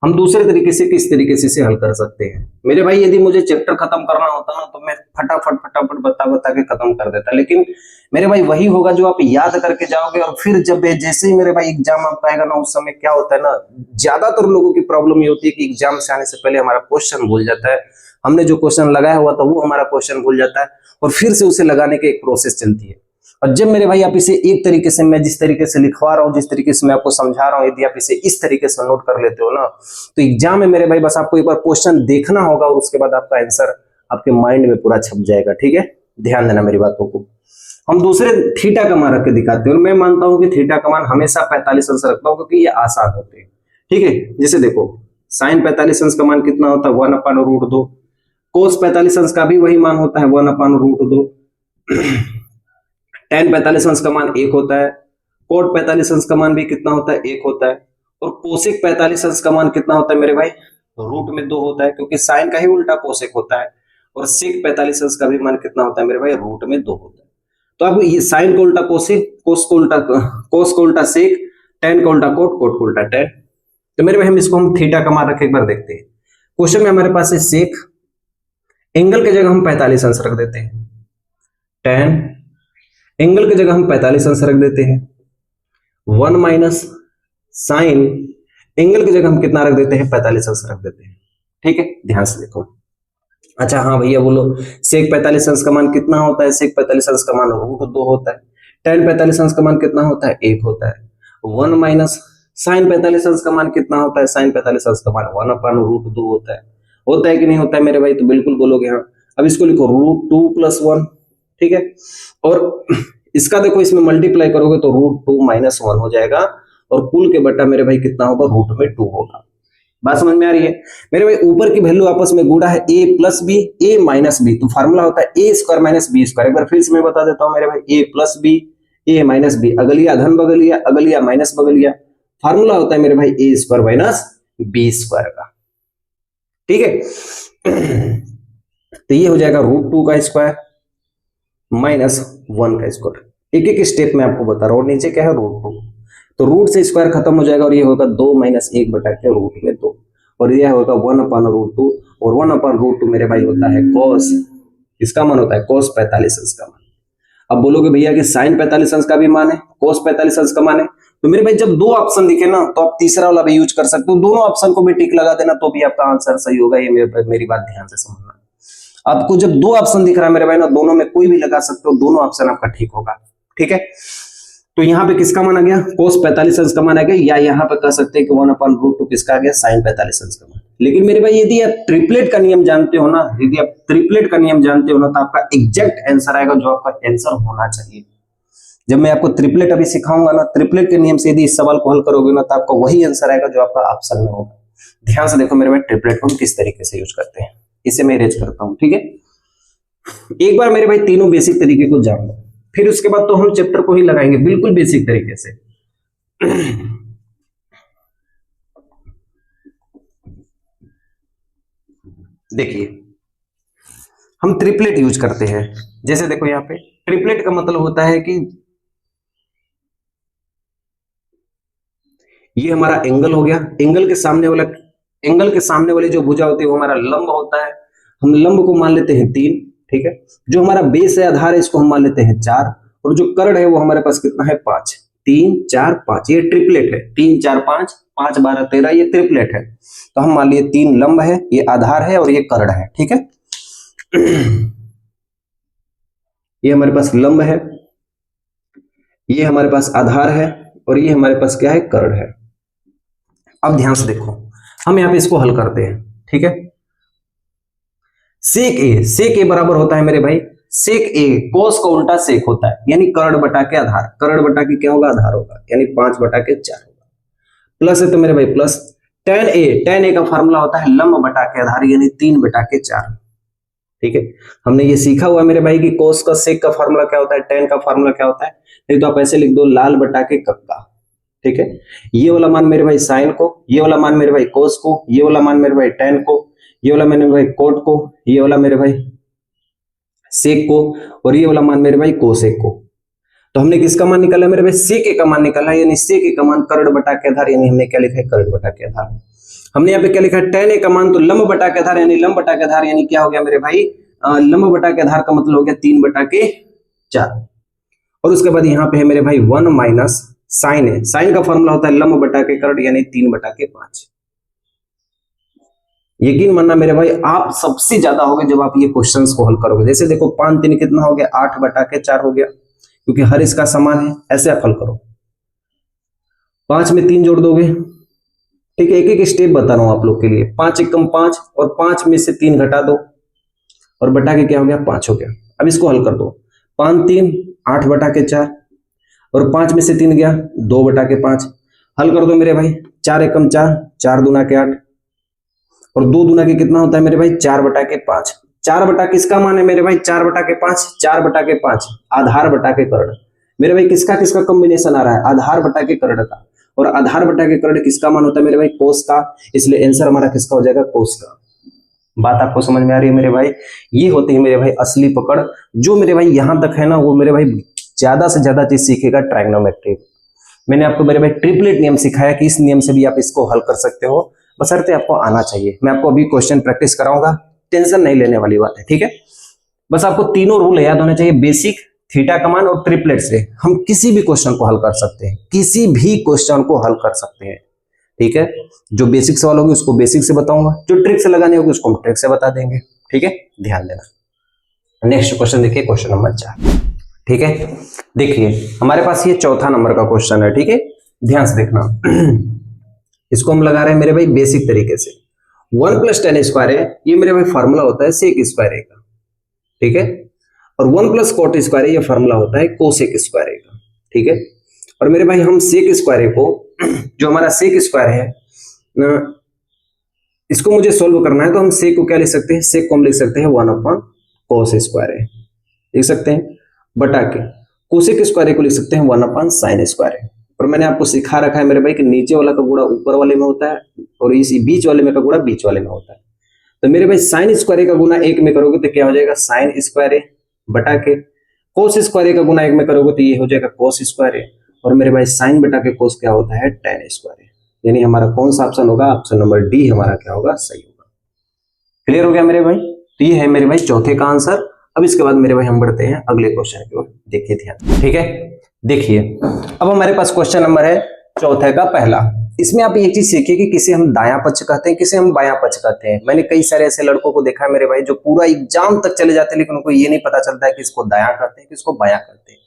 हम दूसरे तरीके से किस तरीके से इसे हल कर सकते हैं। मेरे भाई यदि मुझे चैप्टर खत्म करना होता ना तो मैं फटाफट बता के खत्म कर देता, लेकिन मेरे भाई वही होगा जो आप याद करके जाओगे, और फिर जब जैसे ही मेरे भाई एग्जाम आपका आएगा ना, उस समय क्या होता है ना, ज्यादातर लोगों की प्रॉब्लम ये होती है कि एग्जाम से आने से पहले हमारा क्वेश्चन भूल जाता है। हमने जो क्वेश्चन लगाया हुआ था वो हमारा क्वेश्चन भूल जाता है, और फिर से उसे लगाने की एक प्रोसेस चलती है। और जब मेरे भाई आप इसे एक तरीके से, मैं जिस तरीके से लिखवा रहा हूँ, जिस तरीके से मैं आपको समझा रहा हूँ, यदि आप इसे इस तरीके से नोट कर लेते हो ना, तो एग्जाम में मेरे भाई बस आपको एक बार क्वेश्चन देखना होगा और उसके बाद आपका आंसर आपके माइंड में पूरा छप जाएगा, ठीक है। ध्यान देना मेरी बातों को। हम दूसरे थीटा का मान रख के दिखाते हैं, और मैं मानता हूं कि थीटा का मान हमेशा 45 अंश रखता हूं, क्योंकि ये आसान होते हैं, ठीक है। जैसे देखो, साइन 45 अंश का मान कितना होता है? 1/√2। कोस 45 अंश का भी वही मान होता है 1/√2। tan 45 अंश का मान 1 होता है। कोट 45 अंश का मान भी कितना होता है? 1 होता है। और कोसेक 45 अंश का मान कितना होता है मेरे भाई? √2 होता है, क्योंकि साइन का ही उल्टा कोसेक होता है। और सेक 45 अंश का भी मान कितना होता है मेरे भाई? √2 होता है। तो अब ये साइन को उल्टा कोसेक, कोस को उल्टा सेक, tan को उल्टा कोट, कोट को उल्टा tan। तो मेरे भाई हम थीटा का मान रख एक बार देखते हैं। क्वेश्चन में हमारे पास है सेक, एंगल की जगह हम 45 अंश रख देते हैं। tan एंगल की जगह हम 45 अंश रख देते हैं। 1 - साइन एंगल की जगह हम कितना रख देते हैं? 45 अंश रख देते हैं, ठीक है। ध्यान से देखो। अच्छा हाँ भैया बोलो, सेक 45 अंश का मान कितना होता है? सेक 45 अंश का मान √2 होता है। tan 45 अंश का मान कितना होता है? 1 होता है। 1 - साइन 45 अंश का मान कितना होता है? साइन 45 अंश का मान 1/√2 होता है। होता है कि नहीं होता है मेरे भाई? तो बिल्कुल बोलोगे हाँ। अब इसको लिखो √2 + 1, ठीक है। और इसका देखो, इसमें मल्टीप्लाई करोगे तो √2 - 1 हो जाएगा, और कुल के बटा मेरे भाई कितना होगा? √2 होगा। बात समझ में आ रही है मेरे भाई? ऊपर की वैल्यू आपस में गुणा है a + b a - b, तो फार्मूला होता है a² - b²। एक बार फिर से मैं बता देता हूं मेरे भाई, a + b a - b, अगलिया धन बगलिया, अगलिया माइनस बगलिया, फार्मूला होता है मेरे भाई a² - b² का, ठीक है। तो ये हो जाएगा √2 का स्क्वायर, माइनस 1 का स्क्वायर। एक एक स्टेप में आपको बता रहा हूँ। नीचे क्या है √2, तो रूट से स्क्वायर खत्म हो जाएगा और ये होगा 2 माइनस 1 बटा के रूट में 2, और यह होगा 1/√2, और 1/√2 मेरे भाई होता है cos, इसका मान होता है cos 45 अंश का मान। अब बोलोगे भैया कि sin 45 अंश का भी मान है, cos 45 अंश का मान है, तो मेरे भाई जब दो ऑप्शन दिखे ना तो आप तीसरा वाला भी यूज कर सकते हो, दोनों ऑप्शन को भी टिक लगा देना तो भी आपका आंसर सही होगा। ये मेरी बात ध्यान से समझना। आपको जब दो ऑप्शन दिख रहा है मेरे भाई ना, दोनों में कोई भी लगा सकते हो, दोनों ऑप्शन आपका ठीक होगा। ठीक है, तो यहाँ पे किसका मान आ गया, cos 45 अंश का मान आ गया, या यहाँ पे कह सकते हैं कि 1/√2 किसका आ गया, sin 45 अंश का मान। लेकिन मेरे भाई यदि आप ट्रिपलेट का नियम जानते हो ना, यदि आप ट्रिपलेट का नियम जानते हो ना, तो आपका एग्जैक्ट आंसर आएगा जो आपका आंसर होना चाहिए। जब मैं आपको ट्रिपलेट अभी सिखाऊंगा ना, ट्रिपलेट के नियम से यदि इस सवाल को हल करोगे ना, तो आपका वही आंसर आएगा जो आपका ऑप्शन में होगा। ध्यान से देखो मेरे भाई ट्रिपलेट को हम किस तरीके से यूज करते हैं, इसे मैं अरेंज करता हूँ। ठीक है, एक बार मेरे भाई तीनों बेसिक तरीके को जान लो, फिर उसके बाद तो हम चैप्टर को ही लगाएंगे बिल्कुल बेसिक तरीके से। देखिए हम ट्रिपलेट यूज करते हैं, जैसे देखो यहाँ पे ट्रिपलेट का मतलब होता है कि ये हमारा एंगल हो गया, एंगल के सामने वाली जो भुजा होती है वो हमारा लंब होता है। हम लंब को मान लेते हैं 3, ठीक है। जो हमारा बेस है, आधार है, इसको हम मान लेते हैं 4, और जो कर्ण है वो हमारे पास कितना है 5। 3 4 5, ये ट्रिपलेट है। 3 4 5, 5 12 13, ये ट्रिपलेट है। तो हम मान लिए 3 लंब है, ये आधार है और ये कर्ण है। ठीक है, ये हमारे पास लंब है, ये हमारे पास आधार है, और ये हमारे पास क्या है, कर्ण है। अब ध्यान से देखो, हम यहाँ पे इसको हल करते हैं। ठीक है, सेक ए बराबर होता है मेरे भाई, सेक ए कोस का उल्टा सेक होता है, यानी कर्ण बटा के आधार, कर्ण बटा के क्या होगा, आधार होगा, यानी 5 बटा के 4 होगा। प्लस है तो मेरे भाई प्लस tan ए का फार्मूला होता है लंब बटा के आधार, यानी 3 बटा के 4। ठीक है, हमने ये सीखा हुआ मेरे भाई कि कोस का सेक का फार्मूला क्या होता है, tan का फार्मूला क्या होता है, नहीं तो आप ऐसे लिख दो लाल बटा के कक्का। ठीक है, ये वाला मान मेरे भाई साइन को, ये वाला मान मेरे भाई कोस को, ये वाला मान मेरे भाई tan को, ये वाला मेरे भाई कोट को, ये वाला मेरे भाई सेक को, और ये वाला मान मेरे भाई कोसेक को। तो हमने किसका मान निकाला मेरे भाई, सेक ए का मान निकाला, यानी सेक ए का मान कर्ण बटा के आधार, यानी हमने क्या लिखा है, कर्ण बटा के आधार। हमने यहाँ पे क्या लिखा है, tan ए का मान तो लंब बटा के आधार, यानी लंब बटा के आधार, यानी क्या हो गया मेरे भाई, लंब बटा के आधार का मतलब हो गया 3 बटा के 4। और उसके बाद यहाँ पे है मेरे भाई 1 माइनस साइन है, साइन का फॉर्मूला होता है लंब बटा के कर्ण, यानी 3 बटा के 5। यकीन मानना मेरे भाई आप सबसे ज्यादा होगे जब आप ये क्वेश्चंस को हल करोगे। जैसे देखो 5 3 कितना हो गया, 8 बटा के 4 हो गया, क्योंकि हर इसका समान है। ऐसे आप हल करो, 5 में 3 जोड़ दोगे। ठीक है, एक एक स्टेप बता रहा हूं आप लोग के लिए। 5 एकम 5, और 5 में से 3 घटा दो, और बटा के क्या हो गया, 5 हो गया। अब इसको हल कर दो, 5 3 8 बटा के 4, और 5 में से 3 गया 2 बटा के 5। हल कर दो मेरे भाई, 4 एकम 4, 4 दूना के 8, और 2 दूना के कितना होता है मेरे भाई, 4 बटा के 5। 4 बटा किसका मान है मेरे भाई, 4 बटा के 5, 4 बटा के 5 आधार बटा के कर्ण। मेरे भाई किसका किसका कॉम्बिनेशन आ रहा है, आधार बटा के कर्ण का, और आधार बटा के कर्ण किसका मान होता है मेरे भाई, कोस का, इसलिए आंसर हमारा किसका हो जाएगा, कोस का। बात आपको समझ में आ रही है मेरे भाई, ये होती है मेरे भाई असली पकड़। जो मेरे भाई यहां तक है ना, वो मेरे भाई ज्यादा से ज्यादा चीज सीखेगा ट्राइगोनोमेट्री। मैंने आपको मेरे भाई ट्रिपलेट नियम सिखाया कि इस नियम से भी आप इसको हल कर सकते हो, बशर्ते आपको आना चाहिए। मैं आपको अभी क्वेश्चन प्रैक्टिस कराऊंगा, टेंशन नहीं लेने वाली बात है। ठीक है, बस आपको तीनों रूल याद होने चाहिए, बेसिक, थीटा का मान और ट्रिपलेट से हम किसी भी क्वेश्चन को हल कर सकते हैं, किसी भी क्वेश्चन को हल कर सकते हैं। ठीक है, जो बेसिक सवाल होगी उसको बेसिक से बताऊंगा, जो ट्रिक से लगानी होगी उसको हम ट्रिक से बता देंगे। ठीक है, ध्यान देना। नेक्स्ट क्वेश्चन देखिए, क्वेश्चन नंबर 4। ठीक है, देखिए हमारे पास ये चौथा नंबर का क्वेश्चन है। ठीक है, ध्यान से देखना। इसको हम लगा रहे हैं मेरे भाई बेसिक तरीके से। 1 + tan स्क्वायर है, ये मेरे भाई फार्मूला होता है सेक स्क्वायर ए का। ठीक है, और 1 + cot स्क्वायर है, ये फार्मूला होता है कोसेक स्क्वायर ए का। ठीक है, और मेरे भाई हम सेक स्क्वायर ए को, जो हमारा सेक स्क्वायर है, इसको मुझे सोल्व करना है, तो हम सेक को क्या लिख सकते हैं, सेक को हम लिख सकते हैं 1/cos स्क्वायर ए, लिख सकते हैं, बटा के कोसेक स्क्वायर ए को लिख सकते हैं 1/sin स्क्वायर ए। और मैंने आपको सिखा रखा है मेरे भाई कि नीचे वाला का गुणा ऊपर वाले में होता है, और इसी बीच वाले में का गुणा बीच वाले में होता है। तो मेरे भाई साइन स्क्वायर ए का गुणा 1 में करोगे तो क्या हो जाएगा, साइन स्क्वायर ए, बटा के कोस स्क्वायर ए का गुना 1 में करोगे तो ये हो जाएगा कोस स्क्वायर ए, और मेरे भाई साइन बटा के कोस क्या होता है tan स्क्वायर ए। यानी हमारा कौन सा ऑप्शन होगा, ऑप्शन नंबर डी हमारा क्या होगा, सही होगा। क्लियर हो गया मेरे भाई, तो ये है मेरे भाई चौथे का आंसर। अब इसके बाद मेरे भाई हम बढ़ते हैं अगले क्वेश्चन की ओर, देखिए ध्यान, ठीक है। देखिए अब हमारे पास क्वेश्चन नंबर है चौथे का पहला। इसमें आप एक चीज सीखिए कि किसे हम दायां पक्ष कहते हैं, किसे हम बायां पक्ष कहते हैं। मैंने कई सारे ऐसे लड़कों को देखा है मेरे भाई जो पूरा एग्जाम तक चले जाते हैं लेकिन उनको ये नहीं पता चलता है कि इसको दायां कहते हैं किसको बायां कहते हैं।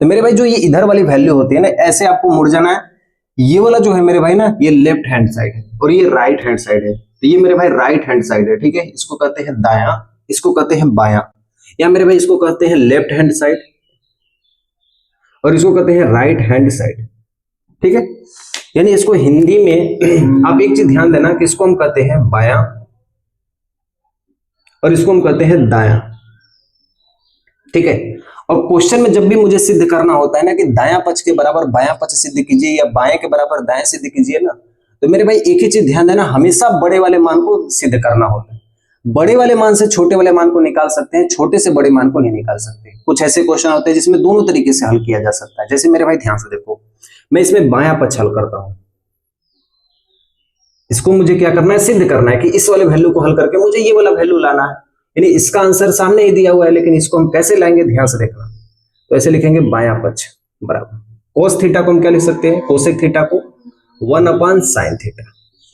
तो मेरे भाई जो ये इधर वाली वैल्यू होती है ना, ऐसे आपको मुड़ जाना है। ये वाला जो है मेरे भाई ना, ये लेफ्ट हैंड साइड है और ये राइट हैंड साइड है। तो ये मेरे भाई राइट हैंड साइड है, ठीक है। इसको कहते हैं दायां, इसको कहते हैं बायां, या मेरे भाई इसको कहते हैं लेफ्ट हैंड साइड और इसको कहते हैं राइट हैंड साइड, ठीक है। यानी इसको हिंदी में आप एक चीज ध्यान देना कि इसको हम कहते हैं बायां और इसको हम कहते हैं दायां, ठीक है। और क्वेश्चन में जब भी मुझे सिद्ध करना होता है ना कि दायां पक्ष के बराबर बायां पक्ष सिद्ध कीजिए या बाएं के बराबर दाएं सिद्ध कीजिए ना, तो मेरे भाई एक ही चीज ध्यान देना, हमेशा बड़े वाले मान को सिद्ध करना होता है। बड़े वाले मान से छोटे वाले मान को निकाल सकते हैं, छोटे से बड़े मान को नहीं निकाल सकते। कुछ ऐसे क्वेश्चन होते हैं जिसमें दोनों तरीके से हल किया जा सकता है। जैसे मेरे भाई ध्यान से देखो, मैं इसमें बायां पक्ष हल करता हूं, इसको मुझे क्या करना है, सिद्ध करना है कि इस वाले वैल्यू को हल करके मुझे ये वाला वैल्यू लाना है। यानी इसका आंसर सामने ही दिया हुआ है लेकिन इसको हम कैसे लाएंगे, ध्यान से देखना। तो ऐसे लिखेंगे बायां पक्ष बराबर कोस थीटा को हम क्या लिख सकते हैं, कोसेक थीटा को 1/sin थीटा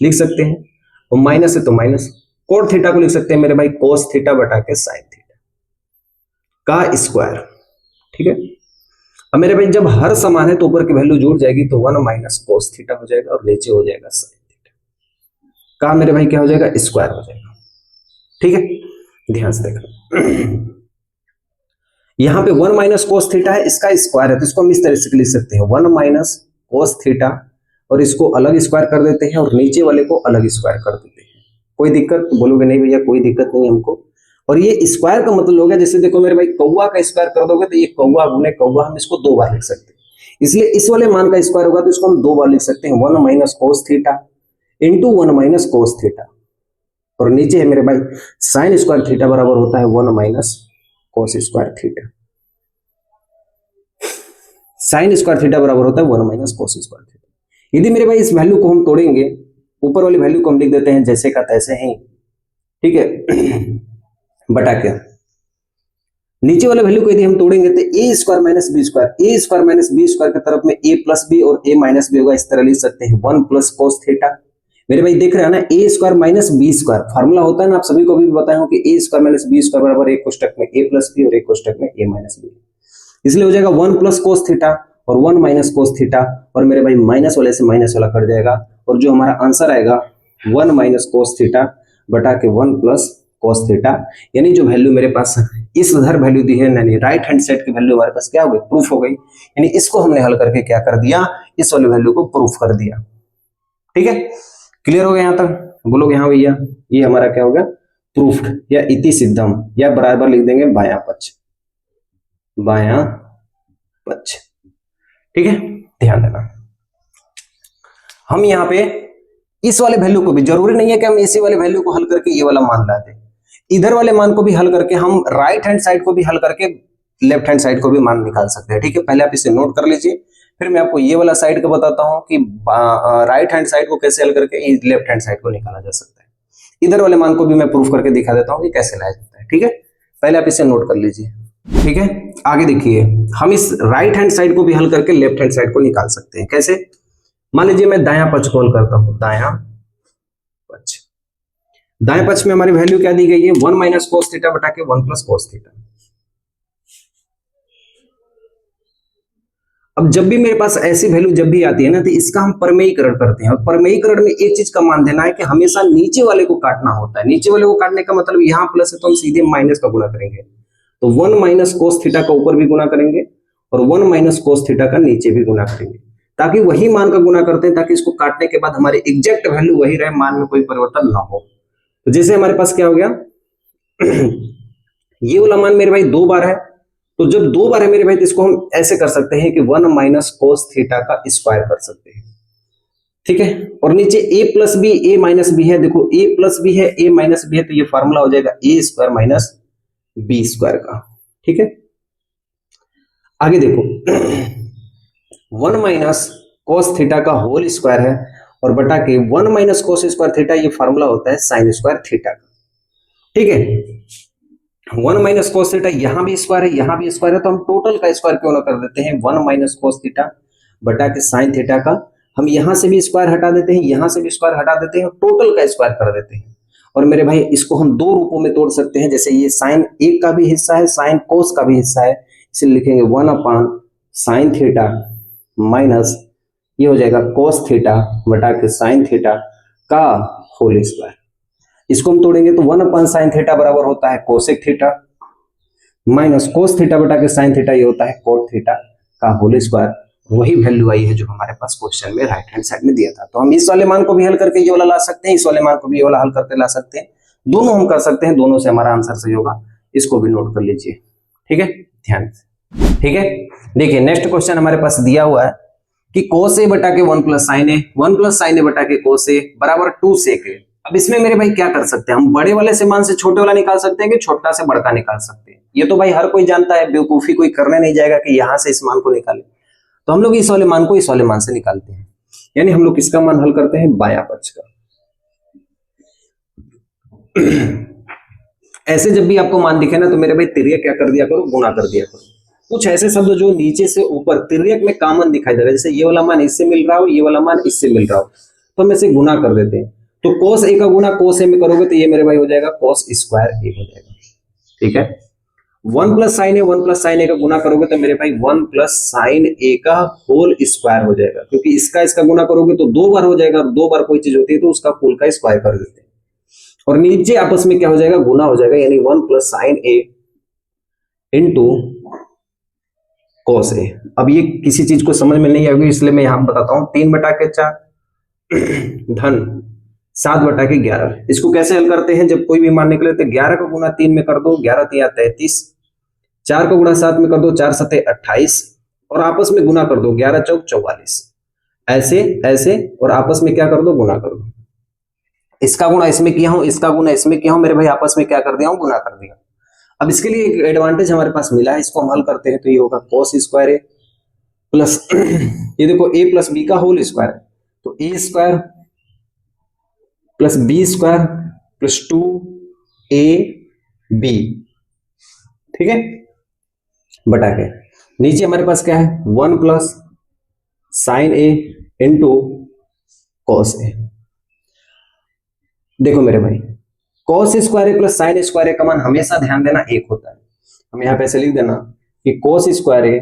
लिख सकते हैं, और माइनस है तो माइनस। कोट थीटा को लिख सकते हैं मेरे भाई कोस थीटा बटा के साइन थीटा का स्क्वायर, ठीक है। अब मेरे भाई जब हर समान है तो ऊपर की वैल्यू जुड़ जाएगी तो 1 - कोस थीटा हो जाएगा और नीचे हो जाएगा साइन थीटा का मेरे भाई क्या हो जाएगा, स्क्वायर हो जाएगा, ठीक है। ध्यान से देखना, यहां पे 1 - कोस थीटा है, इसका स्क्वायर है तो इसको हम इस तरह से लिख सकते हैं 1 - कोस थीटा, और इसको अलग स्क्वायर कर देते हैं और नीचे वाले को अलग स्क्वायर कर देते हैं। कोई दिक्कत, बोलोगे नहीं भैया कोई दिक्कत नहीं हमको। और ये स्क्वायर का मतलब हो गया, जैसे देखो मेरे भाई कौवा का स्क्वायर कर दोगे तो ये कौवा गुने कौवा, हम इसको 2 बार लिख सकते हैं। इसलिए इस वाले मान का स्क्वायर होगा तो इसको हम 2 बार लिख सकते हैं, 1 - cos theta into 1 - cos theta, और नीचे है मेरे भाई साइन स्क्वायर थीटा बराबर होता है 1 - कोस square theta. Sine square theta बराबर होता है 1 - कोस स्क्वायर थीटा। यदि मेरे भाई इस वैल्यू को हम तोड़ेंगे, ऊपर वाली वैल्यू को हम लिख देते हैं जैसे का तैसे ही, ठीक है, बटा क्या नीचे वाले वैल्यू को यदि हम तोड़ेंगे तो a square minus B square, a square minus B square की तरफ में a प्लस बी और a माइनस बी होगा, इस तरह लिख सकते हैं 1 + कोस थीटा। मेरे भाई देख रहे हैं ना, a square minus B square formula होता है ना, आप सभी को भी बताया हूं कि a square minus B square बराबर एक कोष्टक में a प्लस बी और एक कोष्टक में a माइनस बी, इसलिए हो जाएगा 1 + कोस थीटा और 1 - कोस थीटा, और मेरे भाई माइनस वाले से माइनस वाला कट जाएगा, और जो हमारा आंसर आएगा 1 - कोस थीटा बटा के 1 + कोस थीटा। यानी जो वैल्यू मेरे पास इस उधर वैल्यू दी है, यानी राइट हैंड साइड की वैल्यू हमारे पास क्या हो गई, प्रूफ हो गई। यानी इसको हमने हल करके क्या कर दिया, इस वाली वैल्यू को प्रूफ कर दिया, ठीक है। क्लियर हो गया यहां तक, बोलोगे हाँ भैया ये हमारा क्या हो गया, प्रूफ्ड या इति सिद्धम, या बराबर लिख देंगे बायां पक्ष, बायां पक्ष, ठीक है। ध्यान देना, हम यहाँ पे इस वाले वैल्यू को भी, जरूरी नहीं है कि हम इसी वाले वैल्यू को हल करके ये वाला मान ला दें, इधर वाले मान को भी हल करके हम राइट हैंड साइड को भी हल करके लेफ्ट हैंड साइड को भी मान निकाल सकते हैं, ठीक है। पहले आप इसे नोट कर लीजिए, फिर मैं आपको ये वाला साइड का बताता हूं कि राइट हैंड साइड को कैसे हल करके लेफ्ट हैंड साइड को निकाला जा सकता है। इधर वाले मान को भी मैं प्रूफ करके दिखा देता हूं कि कैसे लाया जाता है, ठीक है। पहले आप इसे नोट कर लीजिए, ठीक है। आगे देखिए, हम इस राइट हैंड साइड को भी हल करके लेफ्ट हैंड साइड को निकाल सकते हैं, कैसे। मान लीजिए मैं दायां पक्ष को हल करता हूं, दायां पक्ष, दाएं पक्ष में हमारी वैल्यू क्या दी गई है, 1 - कोस थीटा बटा के 1 + कोस थीटा। अब जब भी मेरे पास ऐसी वैल्यू जब भी आती है ना, तो इसका हम परमेयीकरण करते हैं, और परमेयीकरण में एक चीज का मान देना है कि हमेशा नीचे वाले को काटना होता है। नीचे वाले को काटने का मतलब यहाँ प्लस है तो हम सीधे माइनस का गुणा करेंगे, तो 1 - कोस थीटा का ऊपर भी गुणा करेंगे और 1 - कोस थीटा का नीचे भी गुणा करेंगे, ताकि वही मान का गुणा करते हैं, ताकि इसको काटने के बाद हमारी एग्जैक्ट वैल्यू वही रहे, मान में कोई परिवर्तन ना हो। तो जैसे हमारे पास क्या हो गया, ये वाला मान मेरे भाई 2 बार है, तो जब 2 बार है मेरे भाई तो इसको हम ऐसे कर सकते हैं कि 1 - कोस थीटा का स्क्वायर कर सकते हैं, ठीक है। और नीचे a plus b a minus b है, देखो a प्लस बी है a माइनस बी है, तो ये फॉर्मूला हो जाएगा a square minus B square का, ठीक है। आगे देखो 1 माइनस कोस थीटा का होल स्क्वायर है और बटा के 1 माइनस कोस स्क्वायर थीटा, ये फॉर्मूला होता है साइन स्क्वायर थीटा का। ठीक है, 1 माइनस कोस थीटा, यहां भी स्क्वायर है यहां भी स्क्वायर है, तो हम टोटल का स्क्वायर क्यों ना कर देते हैं 1 माइनस कोस थीटा बटा के साइन थीटा का। हम यहां से भी स्क्वायर हटा देते हैं, यहां से भी स्क्वायर हटा देते हैं, टोटल का स्क्वायर कर देते हैं। और मेरे भाई इसको हम दो रूपों में तोड़ सकते हैं, जैसे ये साइन एक का भी हिस्सा है, साइन कोस का भी हिस्सा है, इसलिए लिखेंगे 1 अपान साइन थीटा माइनस ये हो जाएगा कोस थीटा बटा के साइन थीटा का होल स्क्वायर। इसको हम तोड़ेंगे तो 1 अपान साइन थीटा बराबर होता है cosec theta minus cos theta बटा के साइन थीटा, ये होता है कोट थीटा का होल स्क्वायर। वही वैल्यू आई है जो हमारे पास क्वेश्चन में राइट हैंड साइड में दिया था। तो हम इस वाले मान को भी हल करके ये वाला ला सकते हैं, इस वाले मान को भी ये वाला हल करके ला सकते हैं, दोनों हम कर सकते हैं, दोनों से हमारा आंसर सही होगा। इसको भी नोट कर लीजिए, ठीक है, ध्यान से। ठीक है, देखिए नेक्स्ट क्वेश्चन हमारे पास दिया हुआ है कि cos a बटा के 1 प्लस साइन ए, 1 प्लस साइन ए बटा के cos a बराबर 2 sec a। अब इसमें मेरे भाई क्या कर सकते हैं, हम बड़े वाले से मान से छोटे वाला निकाल सकते हैं कि छोटा से बड़का निकाल सकते हैं। ये तो भाई हर कोई जानता है, बेवकूफी कोई करने नहीं जाएगा कि यहां से इस मान को निकाले। तो हम लोग इस वाले मान को इस वाले मान से निकालते हैं, यानी हम लोग किसका मान हल करते हैं, बायां पक्ष का। ऐसे जब भी आपको मान दिखे ना तो मेरे भाई तिर्यक क्या कर दिया करो, गुणा कर दिया करो। कुछ ऐसे शब्द जो नीचे से ऊपर तिर्यक में कॉमन दिखाई दे रहा है, जैसे ये वाला मान इससे मिल रहा हो, ये वाला मान इससे मिल रहा हो, तो हम इसे गुणा कर देते हैं। तो cos a का गुणा cos a में करोगे तो ये मेरे भाई हो जाएगा cos स्क्वायर a हो जाएगा। ठीक है, 1 प्लस साइन ए, 1 प्लस साइन ए का गुणा करोगे तो मेरे भाई 1 प्लस साइन ए का होल स्क्वायर हो जाएगा, क्योंकि इसका गुणा करोगे तो 2 बार हो जाएगा, और 2 बार कोई चीज होती है तो उसका कुल का स्क्वायर कर देते हैं, और नीचे आपस में क्या हो जाएगा, गुणा हो जाएगा, यानी 1 plus sign a into cos a। अब ये किसी चीज को समझ में नहीं आएगी, इसलिए मैं यहां बताता हूं, 3 बटा के 4 धन 7 बटा के 11। इसको कैसे हल करते हैं, जब कोई भी मान निकले तो 11 का गुणा 3 में कर दो, 11 3 33, 4 का गुणा 7 में कर दो, 4 7 28, और आपस में गुणा कर दो, 11 चौक 44, ऐसे ऐसे, और आपस में क्या कर दो, गुणा कर दो। इसका गुणा इसमें किया हूं, इसका गुणा इसमें किया हूं, मेरे भाई आपस में क्या कर दिया हूं, गुणा कर दिया। अब इसके लिए एक एडवांटेज हमारे पास मिला है, इसको हम हल करते हैं तो ये होगा cos स्क्वायर ए प्लस ये देखो a प्लस बी का होल स्क्वायर है, तो a square plus B square plus 2ab, ठीक है, बटा के नीचे हमारे पास क्या है, 1 plus sign a into cos A. देखो मेरे भाई cos square plus sine square का मान हमेशा ध्यान देना एक होता है। हम यहाँ पे ऐसे लिख देना कि cos square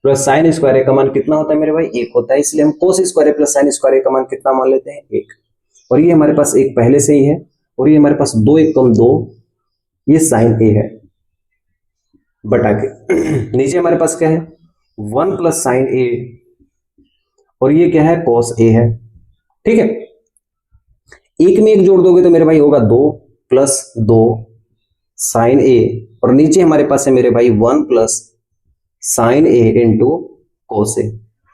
plus sine square का मान कितना होता है मेरे भाई, एक होता है, इसलिए हम cos square plus sine square का मान कितना मान लेते हैं, एक। और ये हमारे पास एक पहले से ही है, और ये हमारे पास 2 1 कम 2, ये साइन ए है, बटा के नीचे हमारे पास क्या है, 1 प्लस साइन ए, और ये क्या है, cos ए है। ठीक है, एक में एक जोड़ दोगे तो मेरे भाई होगा 2 प्लस 2 साइन ए, और नीचे हमारे पास है मेरे भाई 1 plus sign a into cos ए।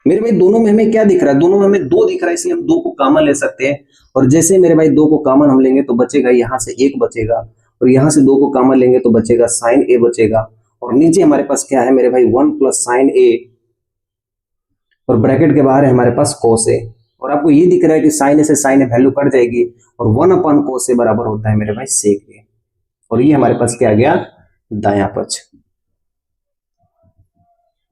मेरे भाई दोनों में हमें क्या दिख रहा है, दोनों में हमें 2 दिख रहा है, इसलिए हम 2 को कॉमन ले सकते हैं, और जैसे मेरे भाई 2 को कॉमन हम लेंगे तो बचेगा, यहां से 1 बचेगा, और यहां से 2 को कॉमन लेंगे तो बचेगा साइन ए बचेगा, और नीचे हमारे पास क्या है मेरे भाई 1 प्लस साइन ए, और ब्रैकेट के बाहर है हमारे पास कोस ए, और आपको ये दिख रहा है कि साइन ए से साइन ए वैल्यू कट जाएगी, और 1 अपॉन कोस ए बराबर होता है मेरे भाई सेक ए, और ये हमारे पास क्या आ गया, दायां पक्ष।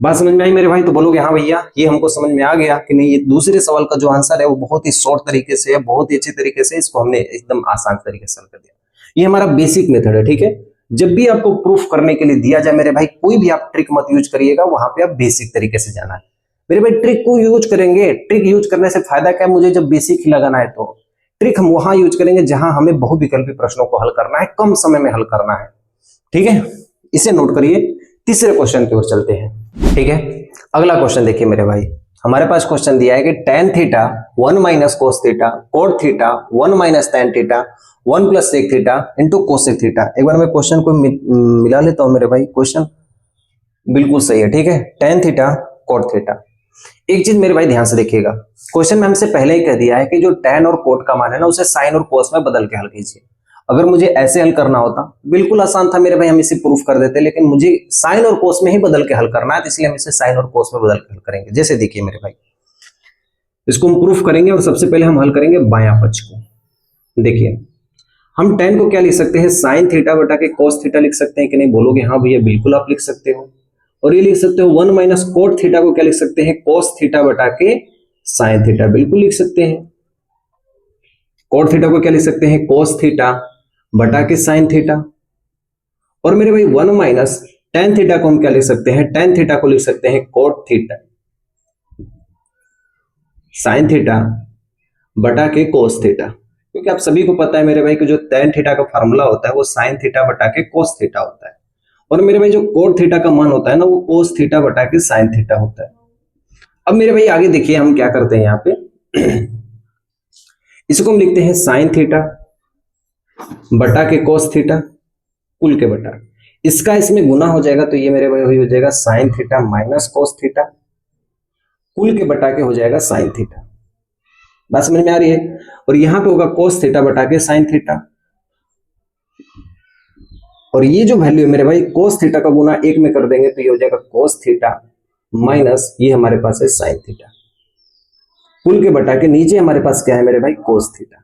बात समझ में आई मेरे भाई, तो बोलोगे हाँ भैया ये हमको समझ में आ गया कि नहीं। ये दूसरे सवाल का जो आंसर है वो बहुत ही शॉर्ट तरीके से है, बहुत ही अच्छे तरीके से इसको हमने एकदम आसान तरीके से हल कर दिया। ये हमारा बेसिक मेथड है, ठीक है। जब भी आपको प्रूफ करने के लिए दिया जाए मेरे भाई, कोई भी आप ट्रिक मत यूज करिएगा, वहां पे आप बेसिक तरीके से जाना है मेरे भाई। ट्रिक को यूज करेंगे, ट्रिक यूज करने से फायदा क्या है, मुझे जब बेसिक ही लगाना है तो ट्रिक हम वहां यूज करेंगे जहां हमें बहुविकल्पी प्रश्नों को हल करना है, कम समय में हल करना है, ठीक है। इसे नोट करिए। तीसरे क्वेश्चन की ओर चलते हैं, ठीक है। अगला क्वेश्चन देखिए मेरे भाई, हमारे पास क्वेश्चन दिया है कि tan theta 1 minus cos theta cot theta 1 minus tan theta 1 plus sec theta into cosec theta. एक बार मैं क्वेश्चन को मिला लेता हूं मेरे भाई, क्वेश्चन बिल्कुल सही है, ठीक है। tan theta cot theta. एक चीज मेरे भाई ध्यान से देखिएगा, क्वेश्चन में हमसे पहले ही कह दिया है कि जो tan और कोट का मान है ना, उसे साइन और कोस में बदल के हल कीजिए। अगर मुझे ऐसे हल करना होता बिल्कुल आसान था मेरे भाई, हम इसे प्रूफ कर देते, लेकिन मुझे साइन और कोस में ही बदल के हल करना है, तो इसलिए हम इसे साइन और कोस में बदल के हल करेंगे। जैसे देखिए मेरे भाई, इसको हम प्रूफ करेंगे और सबसे पहले हम हल करेंगे बायां पक्ष को। देखिए हम tan को क्या लिख सकते हैं, साइन थीटा बटा के कोस थीटा लिख सकते हैं कि नहीं, बोलोगे हाँ भैया बिल्कुल आप लिख सकते हो। और ये लिख सकते हो 1 माइनस कोट थीटा को क्या लिख सकते हैं, कोस थीटा बटा के साइन थीटा, बिल्कुल लिख सकते हैं। कोट थीटा को क्या लिख सकते हैं, कोस थीटा बटा के साइन थीटा। और मेरे भाई 1 माइनस tan थीटा को हम क्या लिख सकते हैं, tan थीटा को लिख सकते हैं कोट थीटा साइन थीटा बटा के कोस थीटा, क्योंकि आप सभी को पता है मेरे भाई कि जो tan थीटा का फार्मूला होता है वो साइन थीटा बटा के कोस थीटा होता है, और मेरे भाई जो कोट थीटा का मान होता है ना वो कोस थीटा बटा के साइन थीटा होता है। अब मेरे भाई आगे देखिए हम क्या करते हैं यहाँ पे इसको हम लिखते हैं साइन थीटा बटा के कोस थीटा कुल के बटा, इसका इसमें गुना हो जाएगा तो ये मेरे भाई हो जाएगा sine theta minus cos theta कुल के बटा के हो जाएगा साइन थीटा। बात समझ में आ रही है। और यहां पे होगा कोस थीटा बटा के साइन थीटा, और ये जो वैल्यू है मेरे भाई कोस थीटा का गुना 1 में कर देंगे तो ये हो जाएगा कोस थीटा माइनस ये हमारे पास है साइन थीटा कुल के बटा के नीचे हमारे पास क्या है मेरे भाई कोस थीटा।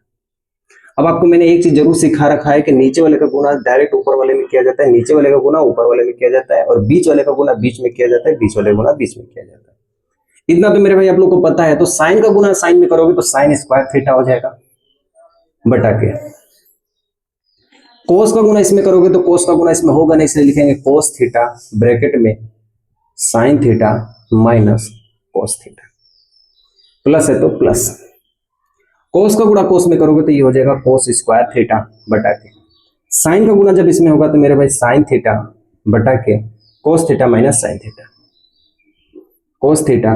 अब आपको मैंने एक चीज जरूर सिखा रखा है कि नीचे वाले का गुना डायरेक्ट ऊपर वाले में किया जाता है, नीचे वाले का गुना ऊपर वाले में किया जाता है, और बीच वाले का गुना बीच में किया जाता है, बीच वाले का गुना बीच में किया जाता है। इतना तो मेरे भाई आप लोग को पता है। तो साइन का गुना साइन में करोगे तो साइन स्क्वायर थीटा हो जाएगा बटा के, कोस का गुना इसमें करोगे तो कोस का गुना इसमें होगा नहीं, इसलिए लिखेंगे कोस थीटा ब्रैकेट में sine theta minus cos theta, plus है तो प्लस, कोस का गुणा कोस में करोगे तो ये हो जाएगा कोस स्क्वायर थीटा बटा के, साइन का गुना जब इसमें होगा तो मेरे भाई साइन थीटा बटा के cos theta minus sin theta, cos theta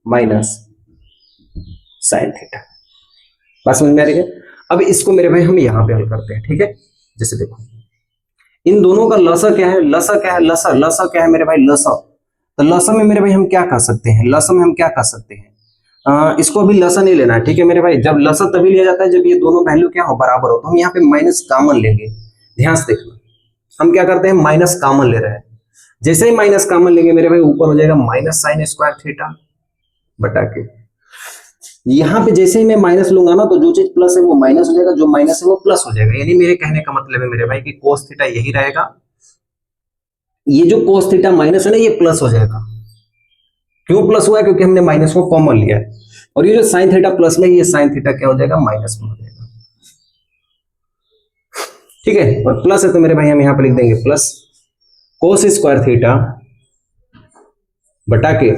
minus sin theta. बात समझ में आ रही है। अब इसको मेरे भाई हम यहां पे हल करते हैं, ठीक है। जैसे देखो इन दोनों का लसा क्या है, लसा क्या है, लसा क्या है मेरे भाई, लसा। तो लसा में मेरे भाई हम क्या कर सकते हैं, लसा में हम क्या कर सकते हैं, इसको अभी लसा नहीं लेना है, ठीक है मेरे भाई। जब लसा तभी लिया जाता है जब ये दोनों वैल्यू क्या हो, बराबर हो। तो हम यहाँ पे माइनस कॉमन लेंगे, ध्यान से देखना। हम क्या करते हैं, माइनस कॉमन ले रहे हैं। जैसे ही माइनस कॉमन लेंगे मेरे भाई ऊपर हो जाएगा माइनस साइन स्क्वायर थीटा बटा के, यहाँ पे जैसे ही मैं माइनस लूंगा ना तो जो चीज प्लस है वो माइनस हो जाएगा, जो माइनस है वो प्लस हो जाएगा। यानी मेरे कहने का मतलब है मेरे भाई कि कोस थीटा यही रहेगा, ये जो कोस थीटा माइनस है ना ये प्लस हो जाएगा। क्यों प्लस हुआ है, क्योंकि हमने माइनस को कॉमन लिया है। और ये जो साइन थीटा प्लस में, ये साइन थीटा क्या हो जाएगा, माइनस में हो जाएगा, ठीक है। और प्लस है तो मेरे भाई हम यहां पर लिख देंगे प्लस कोस स्क्वायर थीटा बटा के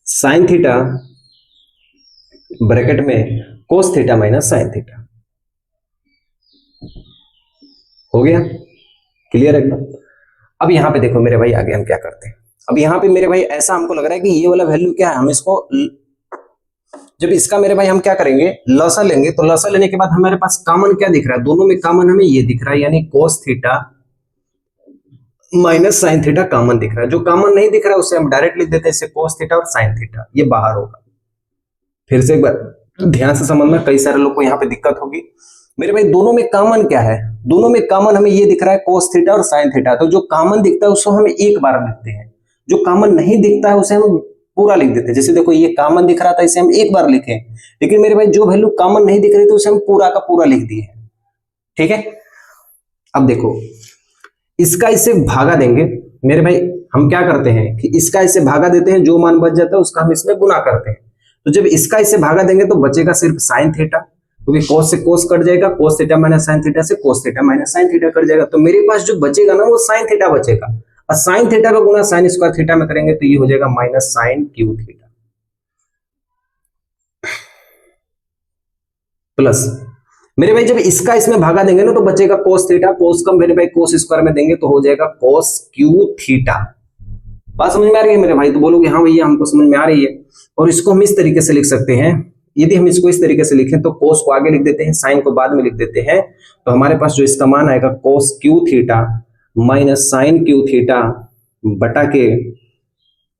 साइन थीटा ब्रैकेट में कोस थीटा माइनस साइन थीटा। हो गया क्लियर एकदम। अब यहां पे देखो मेरे भाई आगे हम क्या करते हैं। अब यहां पे मेरे भाई ऐसा हमको लग रहा है कि ये वाला वैल्यू क्या है, हम इसको जब इसका मेरे भाई हम क्या करेंगे, लसा लेंगे। तो लसा लेने के बाद हमारे पास कॉमन क्या दिख रहा है, दोनों में कॉमन हमें ये दिख रहा है, यानी कोस theta minus sin theta common दिख रहा है। जो कॉमन नहीं दिख रहा है उसे हम डायरेक्ट लिख देते हैं, इसे कोस थीटा और साइन थीटा, ये बाहर होगा। फिर से एक बार ध्यान से समझना, कई सारे लोग को यहाँ पे दिक्कत होगी। मेरे भाई दोनों में कॉमन क्या है, दोनों में कॉमन हमें ये दिख रहा है कोस थीटा और साइन थीटा। तो जो कॉमन दिखता है उसको हम एक बार लिखते हैं, जो कॉमन नहीं दिखता है उसे हम पूरा लिख देते हैं। जैसे देखो ये कॉमन दिख रहा था, इसे हम एक बार लिखे, लेकिन मेरे भाई जो वैल्यू कॉमन नहीं दिख रही तो उसे हम पूरा का पूरा लिख दिए, ठीक है। अब देखो इसका इससे भागा देंगे मेरे भाई, हम क्या करते हैं कि इसका इससे भागा देते हैं, जो मान बच जाता है उसका हम इसमें गुना करते हैं। तो जब इसका इससे भागा देंगे तो बचेगा सिर्फ साइन थीटा, क्योंकि कोस से कोस कट जाएगा, cos theta minus sin theta से cos theta minus sin theta cut जाएगा। तो मेरे पास जो बचेगा ना वो साइन थीटा बचेगा, और साइन थीटा का गुना साइन स्क्वायर थीटा में करेंगे तो ये हो जाएगा minus sign Q theta plus मेरे भाई जब इसका इसमें भागा देंगे ना तो बचेगा कोस थीटा, कोस का मेरे भाई कोस स्क्वायर में देंगे तो हो जाएगा कोस क्यू थीटा। बात समझ में आ रही है मेरे भाई, तो बोलोगे हाँ भैया हमको समझ में आ रही है। और इसको हम इस तरीके से लिख सकते हैं, यदि हम इसको इस तरीके से लिखें तो कोस को आगे लिख देते हैं, साइन को बाद में लिख देते हैं। तो हमारे पास जो इसका मान आएगा cos cube theta minus sign Q theta बटा के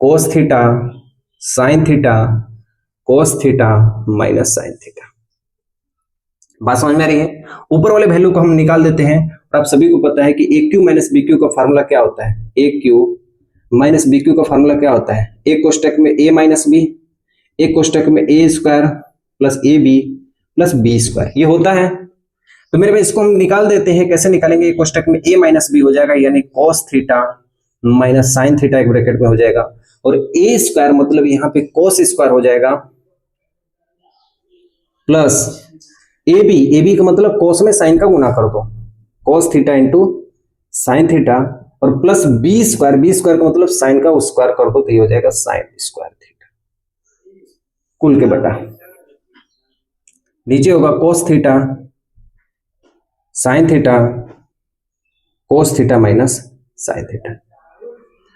cos theta sin theta cos theta minus sin theta. बात समझ में आ रही है। ऊपर वाले वैल्यू को हम निकाल देते हैं और आप सभी को पता है कि ए क्यू माइनस बी क्यू का फार्मूला क्या होता है, ए क्यू माइनस बी क्यू का फार्मूला क्या होता है, एक कोष्टक में ए माइनस बी, एक कोष्टक में A square plus A B plus B square, ये होता है। तो मेरे भाई इसको हम निकाल देते हैं, कैसे निकालेंगे, एक कोष्टक में ए माइनस बी हो जाएगा यानी cos theta minus sin theta एक ब्रैकेट में हो जाएगा, और ए स्क्वायर मतलब यहाँ पे कॉस स्क्वायर हो जाएगा प्लस ए बी का मतलब कॉस में साइन का गुना कर दो, cos theta into sine theta, और प्लस बी स्क्वायर का मतलब साइन का स्क्वायर कर दो तो ये हो जाएगा साइन स्क्वायर थीटा कुल के बटा, नीचे होगा cos theta sin theta cos theta minus sin theta.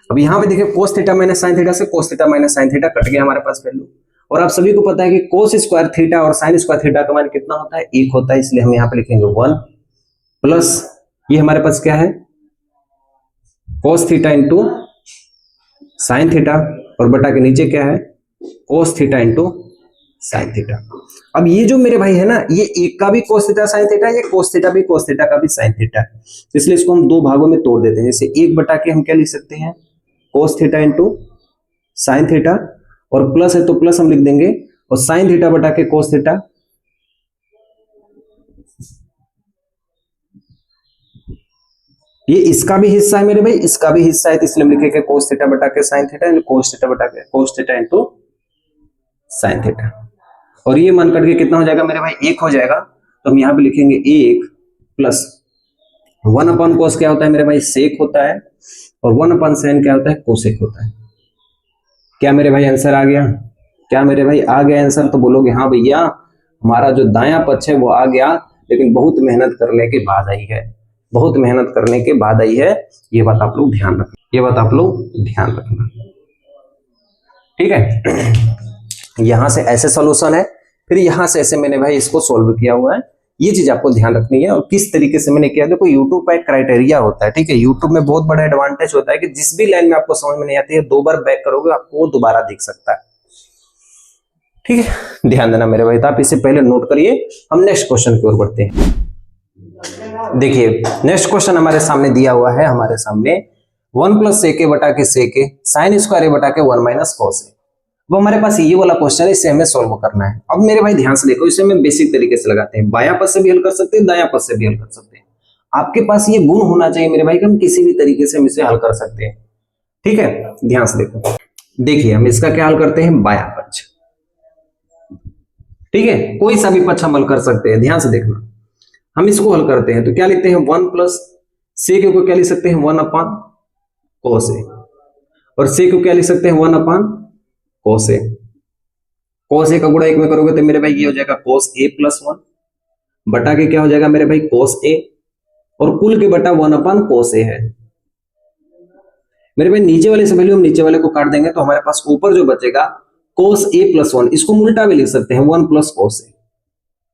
अब यहां पे देखिए cos theta minus sin theta से cos theta minus sin theta cut गया हमारे पास वैल्यू, और आप सभी को पता है कि कोस स्क्वायर थीटा और साइन स्क्वायर थीटा का मान कितना होता है, 1 होता है, इसलिए हम यहां पे लिखेंगे 1 प्लस ये हमारे पास क्या है cos theta into sine theta, और बटा के नीचे क्या है cos theta into sine theta. अब ये जो मेरे भाई है ना, ये एक का भी कोस थीटा साइन थीटा, ये कोस थीटा भी कोस थीटा का भी साइन थीटा है, तो इसलिए इसको हम दो भागों में तोड़ देते हैं। जैसे एक बटा के हम क्या लिख सकते हैं cos theta into sine theta, और प्लस है तो प्लस हम लिख देंगे, और साइन थीटा बटा के कोस थीटा, ये इसका भी हिस्सा है मेरे भाई, इसका भी हिस्सा है, तो इसलिए हम लिखेंगे कोस थीटा बटा के साइन थीटा, कोस थीटा बटा के cos theta into sine theta, और ये मान करके कितना हो जाएगा मेरे भाई 1 हो जाएगा, तो हम यहां पे लिखेंगे 1 प्लस 1 अपॉन कोस क्या होता है मेरे भाई सेक होता है, और 1 अपॉन साइन क्या होता है कोसेक होता है। क्या मेरे भाई आंसर आ गया, क्या मेरे भाई आ गया आंसर, तो बोलोगे हाँ भैया हमारा जो दायां पक्ष है वो आ गया, लेकिन बहुत मेहनत करने के बाद आई है, बहुत मेहनत करने के बाद आई है, ये बात आप लोग ध्यान रखना, ये बात आप लोग ध्यान रखना, ठीक है। यहां से ऐसे सॉल्यूशन है, फिर यहां से ऐसे मैंने भाई इसको सोल्व किया हुआ है, ये चीज आपको ध्यान रखनी है। और किस तरीके से मैंने किया, देखो यूट्यूब का एक क्राइटेरिया होता है, ठीक है, यूट्यूब में बहुत बड़ा एडवांटेज होता है कि जिस भी लाइन में आपको समझ में नहीं आती है 2 बार बैक करोगे आपको वो दोबारा दिख सकता है, ठीक है, ध्यान देना मेरे भाई। तो आप इसे पहले नोट करिए, हम नेक्स्ट क्वेश्चन की ओर बढ़ते हैं। देखिए नेक्स्ट क्वेश्चन हमारे सामने दिया हुआ है, हमारे सामने 1 प्लस सेक बटा के सेक साइन स्क्वायर बटा के 1 माइनस कॉस है। वो हमारे पास ये वाला क्वेश्चन है, इसे हमें सॉल्व करना है। अब मेरे भाई ध्यान से देखो, इसे हम बेसिक तरीके से लगाते हैं, बायां पद से भी हल कर सकते हैं, दायां पद से भी हल कर सकते हैं। आपके पास ये गुण होना चाहिए मेरे भाई कि हम किसी भी तरीके से हम इसे हल कर सकते हैं, ठीक है। ध्यान से देखो, देखिए हम इसका क्या हल करते हैं, बायां पक्ष, ठीक है, कोई सा भी पक्ष हम हल कर सकते हैं। ध्यान से देखना, हम इसको हल करते हैं तो क्या लिखते हैं 1 प्लस सेक को क्या लिख सकते हैं 1 अपॉन कोस ए, और सेक को क्या लिख सकते हैं 1 अपॉन कोस ए। कोस ए का गुणा 1 में करोगे तो मेरे भाई ये हो जाएगा कोस ए प्लस 1 बटा के क्या हो जाएगा मेरे भाई कोस ए, और कुल के बटा 1 अपॉन कोस ए है। मेरे भाई नीचे वाले से वैल्यू हम नीचे वाले को काट देंगे तो हमारे पास ऊपर जो बचेगा कोस ए प्लस 1, इसको उल्टा भी लिख सकते हैं 1 प्लस कोस ए,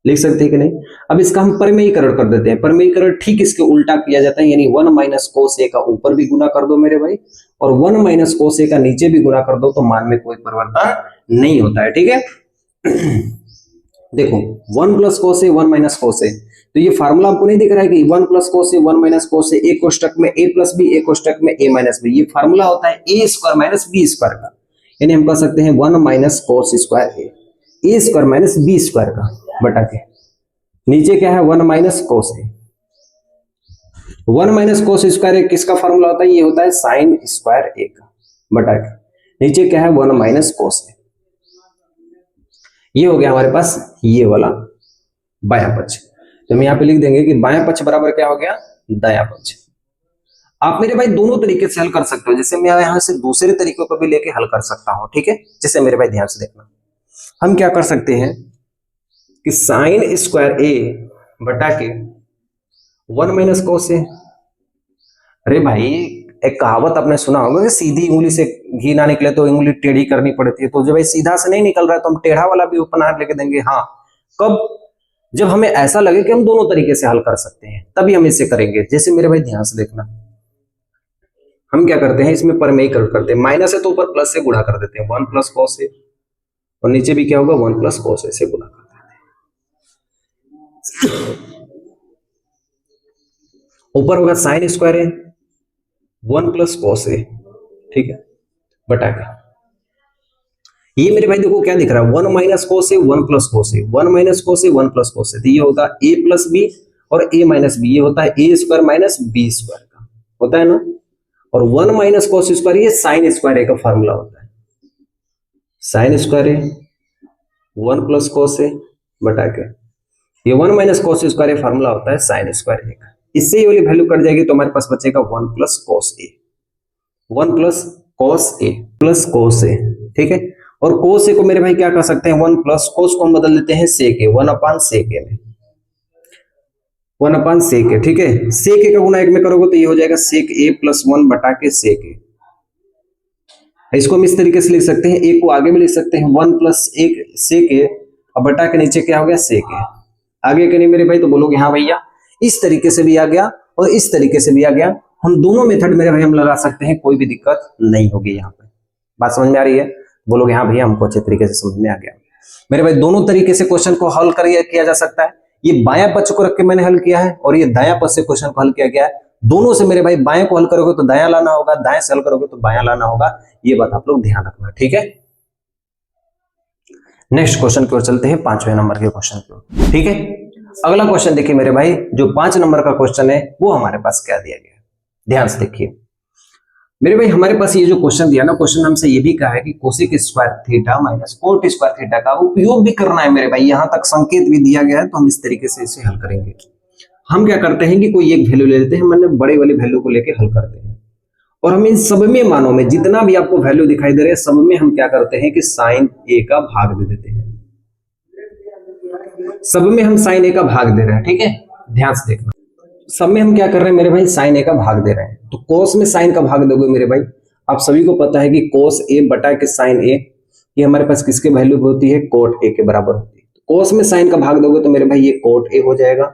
लिख सकते हैं कि नहीं। अब इसका हम परिमेयीकरण कर देते हैं, परिमेयीकरण ठीक इसके उल्टा किया जाता है, यानी 1 माइनस कोस ए का ऊपर भी गुना कर दो मेरे भाई, और 1 माइनस कोस ए का नीचे भी गुना कर दो, तो मान में कोई परिवर्तन नहीं होता है, ठीक है। देखो 1 plus cos A 1 minus cos a, तो ये फार्मूला आपको नहीं दिख रहा है कि 1 प्लस कोस ए 1 माइनस कोस ए, एक कोष्टक में a प्लस बी, एक कोष्टक में a माइनस बी, ये फार्मूला होता है a square minus B square का, यानी हम कह सकते हैं 1 minus cos square a square minus B square का बटा के नीचे क्या है 1 माइनस कोस ए। 1 माइनस कोस स्क्वायर किसका फार्मूला होता है, ये होता है साइन स्क्वायर ए का बटा के नीचे क्या है 1 माइनस कोस ए। ये हो गया हमारे पास ये वाला बायां पक्ष, तो हम यहां पे लिख देंगे कि बायां पक्ष बराबर क्या हो गया दायां पक्ष। आप मेरे भाई दोनों तरीके से हल कर सकते हो, जैसे मैं यहां से दूसरे तरीकों को भी लेके हल कर सकता हूं, ठीक है। जैसे मेरे भाई ध्यान से देखना, हम क्या कर सकते हैं कि साइन स्क्वायर ए बटा के 1 माइनस कोस ए। अरे भाई एक कहावत आपने सुना होगा कि सीधी उंगली से घी ना निकले तो उंगली टेढ़ी करनी पड़ती है, तो जब भाई सीधा से नहीं निकल रहा है तो हम टेढ़ा वाला भी उपनार लेके देंगे। हाँ, कब, जब हमें ऐसा लगे कि हम दोनों तरीके से हल कर सकते हैं तभी हम इसे करेंगे। जैसे मेरे भाई ध्यान से देखना, हम क्या करते हैं इसमें परिमेयीकरण करते हैं, माइनस है तो ऊपर प्लस से गुणा कर देते हैं 1 प्लस कोस ए, और नीचे भी क्या होगा 1 प्लस कोस ए से गुणा कर देते हैं। ऊपर होगा sign square a 1 plus cos A, ठीक है, बटा के ये मेरे भाई देखो क्या दिख रहा है 1 minus cos A 1 plus cos A 1 minus cos A 1 plus cos a, तो ये होगा a प्लस बी और a माइनस बी, ये होता है a square minus B square का, होता है ना। और 1 माइनस कोस स्क्वायर ये साइन स्क्वायर ए का फार्मूला होता है, sine square a 1 plus cos a बटा के ये 1 minus cos square a formula होता है साइन स्क्वायर ए का। इससे ये वाली वैल्यू कट जाएगी तो हमारे पास बचेगा 1 प्लस कोस ए, 1 प्लस कोस ए प्लस कोस ए, ठीक है। और कोस ए को मेरे भाई क्या कर सकते हैं 1 प्लस कोस को हम बदल देते हैं सेक ए 1 अपान सेक ए में, 1 अपान सेक ए, ठीक है। सेक ए का गुना एक में करोगे तो ये हो जाएगा सेक ए प्लस 1 बटा के सेक ए। इसको हम इस तरीके से लिख सकते हैं, एक को आगे भी लिख सकते हैं 1 प्लस एक सेक ए और बटा के नीचे क्या हो गया सेक ए। आगे के नहीं मेरे भाई तो बोलोगे हाँ भैया इस तरीके से भी आ गया और इस तरीके से भी आ गया, हम दोनों मेथड मेरे भाई हम लगा सकते हैं, कोई भी दिक्कत नहीं होगी। यहाँ पे बात समझ में आ रही है, बोलोगे हाँ भैया हमको अच्छे तरीके से समझ में आ गया। मेरे भाई दोनों तरीके से क्वेश्चन को हल किया जा सकता है। ये बायां पक्ष को रख के मैंने हल किया है और ये दायां पक्ष से क्वेश्चन को हल किया गया है। दोनों से मेरे भाई बाएं को हल करोगे तो दायां लाना होगा, दाएं से हल करोगे तो बायां लाना होगा, ये बात आप लोग ध्यान रखना, ठीक है। नेक्स्ट क्वेश्चन की ओर चलते हैं, 5वें नंबर के क्वेश्चन की ओर, ठीक है। अगला क्वेश्चन देखिए मेरे भाई, जो 5 नंबर का क्वेश्चन है वो हमारे पास क्या दिया गया है, ध्यान से देखिए मेरे भाई। हमारे पास ये जो क्वेश्चन दिया ना, क्वेश्चन हमसे ये भी कहा है कि cosec square theta minus cot square theta का उपयोग भी करना है मेरे भाई, यहां तक संकेत भी दिया गया है, तो हम इस तरीके से इसे हल करेंगे। हम क्या करते हैं कि कोई एक वैल्यू ले लेते हैं, मतलब बड़े वाले वैल्यू को लेके हल करते हैं और हम इन सब में मानों में जितना भी आपको वैल्यू दिखाई दे रहे हैं सब में हम क्या करते हैं कि साइन ए का भाग दे देते हैं, सब में हम साइन ए का भाग दे रहे हैं, ठीक है। ध्यान से देखना, सब में हम क्या कर रहे हैं मेरे भाई साइन ए का भाग दे रहे हैं, तो कोस में साइन का भाग दोगे मेरे भाई, आप सभी को पता है कि कोस ए बटा के साइन ए ये हमारे पास किसके वैल्यू होती है कोट ए के बराबर होती है। कोस में साइन का भाग दोगे तो मेरे भाई ये कोट ए हो जाएगा,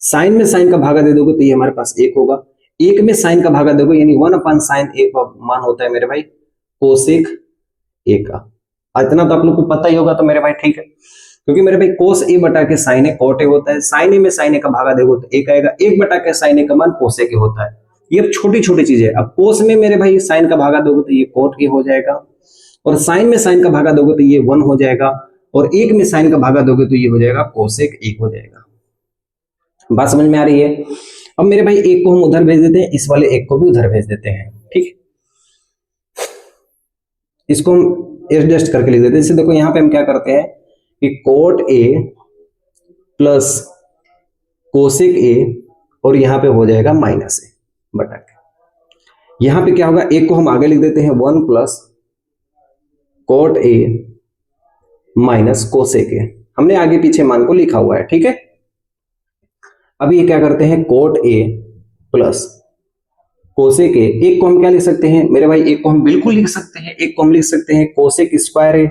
साइन में साइन का भागा दे दोगे तो ये हमारे पास 1 होगा, 1 में साइन का भागा दोगे यानी 1 अपान साइन ए का मान होता है मेरे भाई कोसेक ए का। इतना तो आप लोग को पता ही होगा तो मेरे भाई ठीक है, क्योंकि मेरे भाई कोस ए बटा के साइन ए कोट ए होता है, साइन ए में साइन ए का भागा देखो तो 1 आएगा, 1 बटा के साइन ए का मान कोसेक ए होता है। ये छोटी छोटी चीजें, अब कोस में मेरे भाई साइन का भागा दोगे तो ये कोट ए हो जाएगा, और साइन में साइन का भागा दोगे तो ये 1 हो जाएगा, और 1 में साइन का भागा दोगे तो ये हो जाएगा कोसेक 1 हो जाएगा। बात समझ में आ रही है। अब मेरे भाई 1 को हम उधर भेज देते हैं, इस वाले 1 को भी उधर भेज देते हैं, ठीक है। इसको हम एडजस्ट करके लिख देते हैं। जैसे देखो यहाँ पे हम क्या करते हैं कि cot A plus cosec A और यहां पे हो जाएगा माइनस ए बटा के, यहां पे क्या होगा 1 को हम आगे लिख देते हैं 1 plus cot A minus cosec ए, हमने आगे पीछे मान को लिखा हुआ है, ठीक है। अभी ये क्या करते हैं कोट ए प्लस कोसेक ए, 1 को हम क्या लिख सकते हैं मेरे भाई 1 को हम बिल्कुल लिख सकते हैं, 1 को हम लिख सकते हैं cosec square A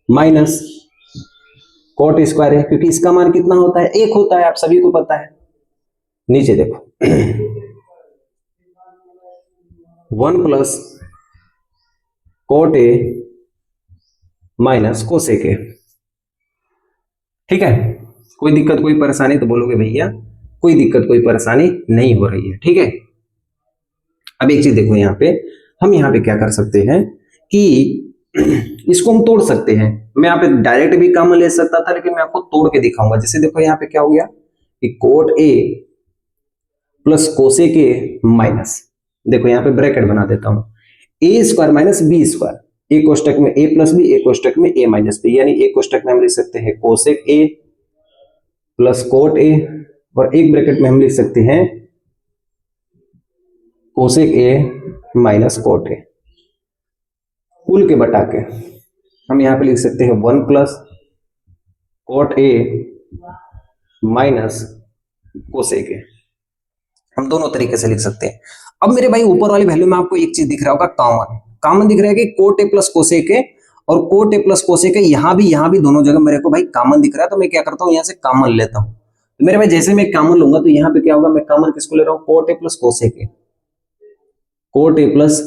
minus cot square है, क्योंकि इसका मान कितना होता है 1 होता है, आप सभी को पता है। नीचे देखो 1 plus cot A minus cosec ए, ठीक है। कोई दिक्कत कोई परेशानी तो बोलोगे भैया कोई दिक्कत कोई परेशानी नहीं हो रही है, ठीक है। अब एक चीज देखो यहाँ पे, हम यहाँ पे क्या कर सकते हैं कि इसको हम तोड़ सकते हैं। मैं यहाँ पे डायरेक्ट भी काम ले सकता था, लेकिन मैं आपको तोड़ के दिखाऊंगा। जैसे देखो यहाँ पे क्या हो गया कि cot A plus cosec A minus, देखो यहाँ पे ब्रैकेट बना देता हूं, ए स्क्वायर माइनस बी स्क्वायर, एक कोष्टक में ए प्लस बी, एक कोष्टक में ए माइनस बी, यानी एक कोष्टक में हम लिख सकते हैं cosec A plus cot A, और एक ब्रैकेट में हम लिख सकते हैं cosec A minus cot A. कुल के बटा के हम यहां पे लिख सकते हैं 1 plus cot A minus cosec ए, हम दोनों तरीके से लिख सकते हैं। अब मेरे भाई ऊपर वाली वैल्यू में आपको एक चीज दिख रहा होगा कॉमन, कॉमन दिख रहा है कि cot A plus cosec A, और cot A plus cosec A यहां भी दोनों जगह मेरे को भाई कॉमन दिख रहा है, तो मैं क्या करता हूं यहां से कॉमन लेता हूं। तो मेरे भाई जैसे मैं कॉमन लूंगा तो यहां पे क्या होगा, मैं कॉमन किसको ले रहा हूं coat A plus cosec A, coat A plus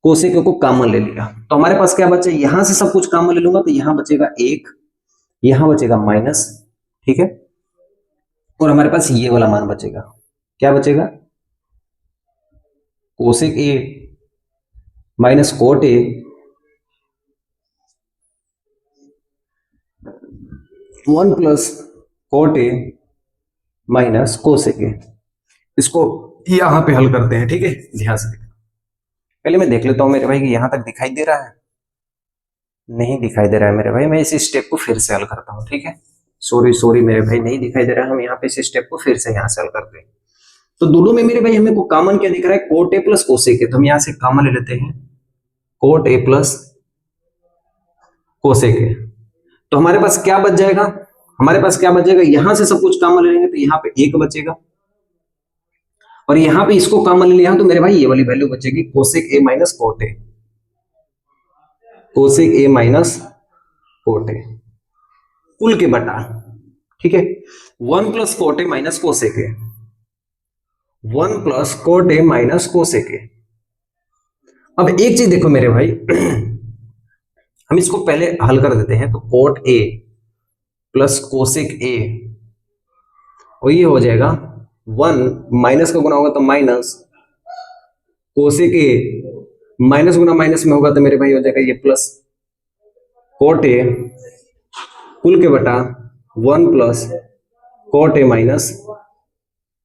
cosec ए को कॉमन ले लिया, तो हमारे पास क्या बचा, यहां से सब कुछ कॉमन ले लूंगा तो यहां बचेगा 1, यहां बचेगा माइनस, ठीक है, और हमारे पास ये वाला मान बचेगा, क्या बचेगा, cosec A minus cot A one plus cot A minus cosec ए। इसको यहां पे हल करते हैं, ठीक है, ध्यान से। पहले मैं देख लेता हूं मेरे भाई कि यहां तक दिखाई दे रहा है, नहीं दिखाई दे रहा है मेरे भाई, मैं इस स्टेप को फिर से हल करता हूं, ठीक है, सॉरी मेरे भाई, नहीं दिखाई दे रहा है, हम यहाँ पे इस स्टेप को फिर से यहां से हल करते हैं। तो दोनों में मेरे भाई हमें को कॉमन क्या दिख रहा है, कोट ए प्लस कोसेक ए, तो हम यहां से कॉमन ले लेते हैं कोट ए प्लस कोसेक ए। तो हमारे पास क्या बच जाएगा, हमारे पास क्या बच जाएगा, यहां से सब कुछ कॉमन ले लेंगे तो यहाँ पे एक बचेगा, और यहां पे इसको कॉमन ले लिया तो मेरे भाई ये वाली वैल्यू बचेगी cosec A minus cot A, cosec A minus cot A कुल के बटा, ठीक है, one plus cot A minus cosec A, one plus cot A minus cosec ए। अब एक चीज देखो मेरे भाई, हम इसको पहले हल कर देते हैं, तो coat A plus cosec A, और ये हो जाएगा वन, माइनस का गुना होगा तो माइनस कोसेक ए, माइनस गुना माइनस में होगा तो मेरे भाई हो जाएगा ये प्लस कोट ए कुल के बटा one plus cot A minus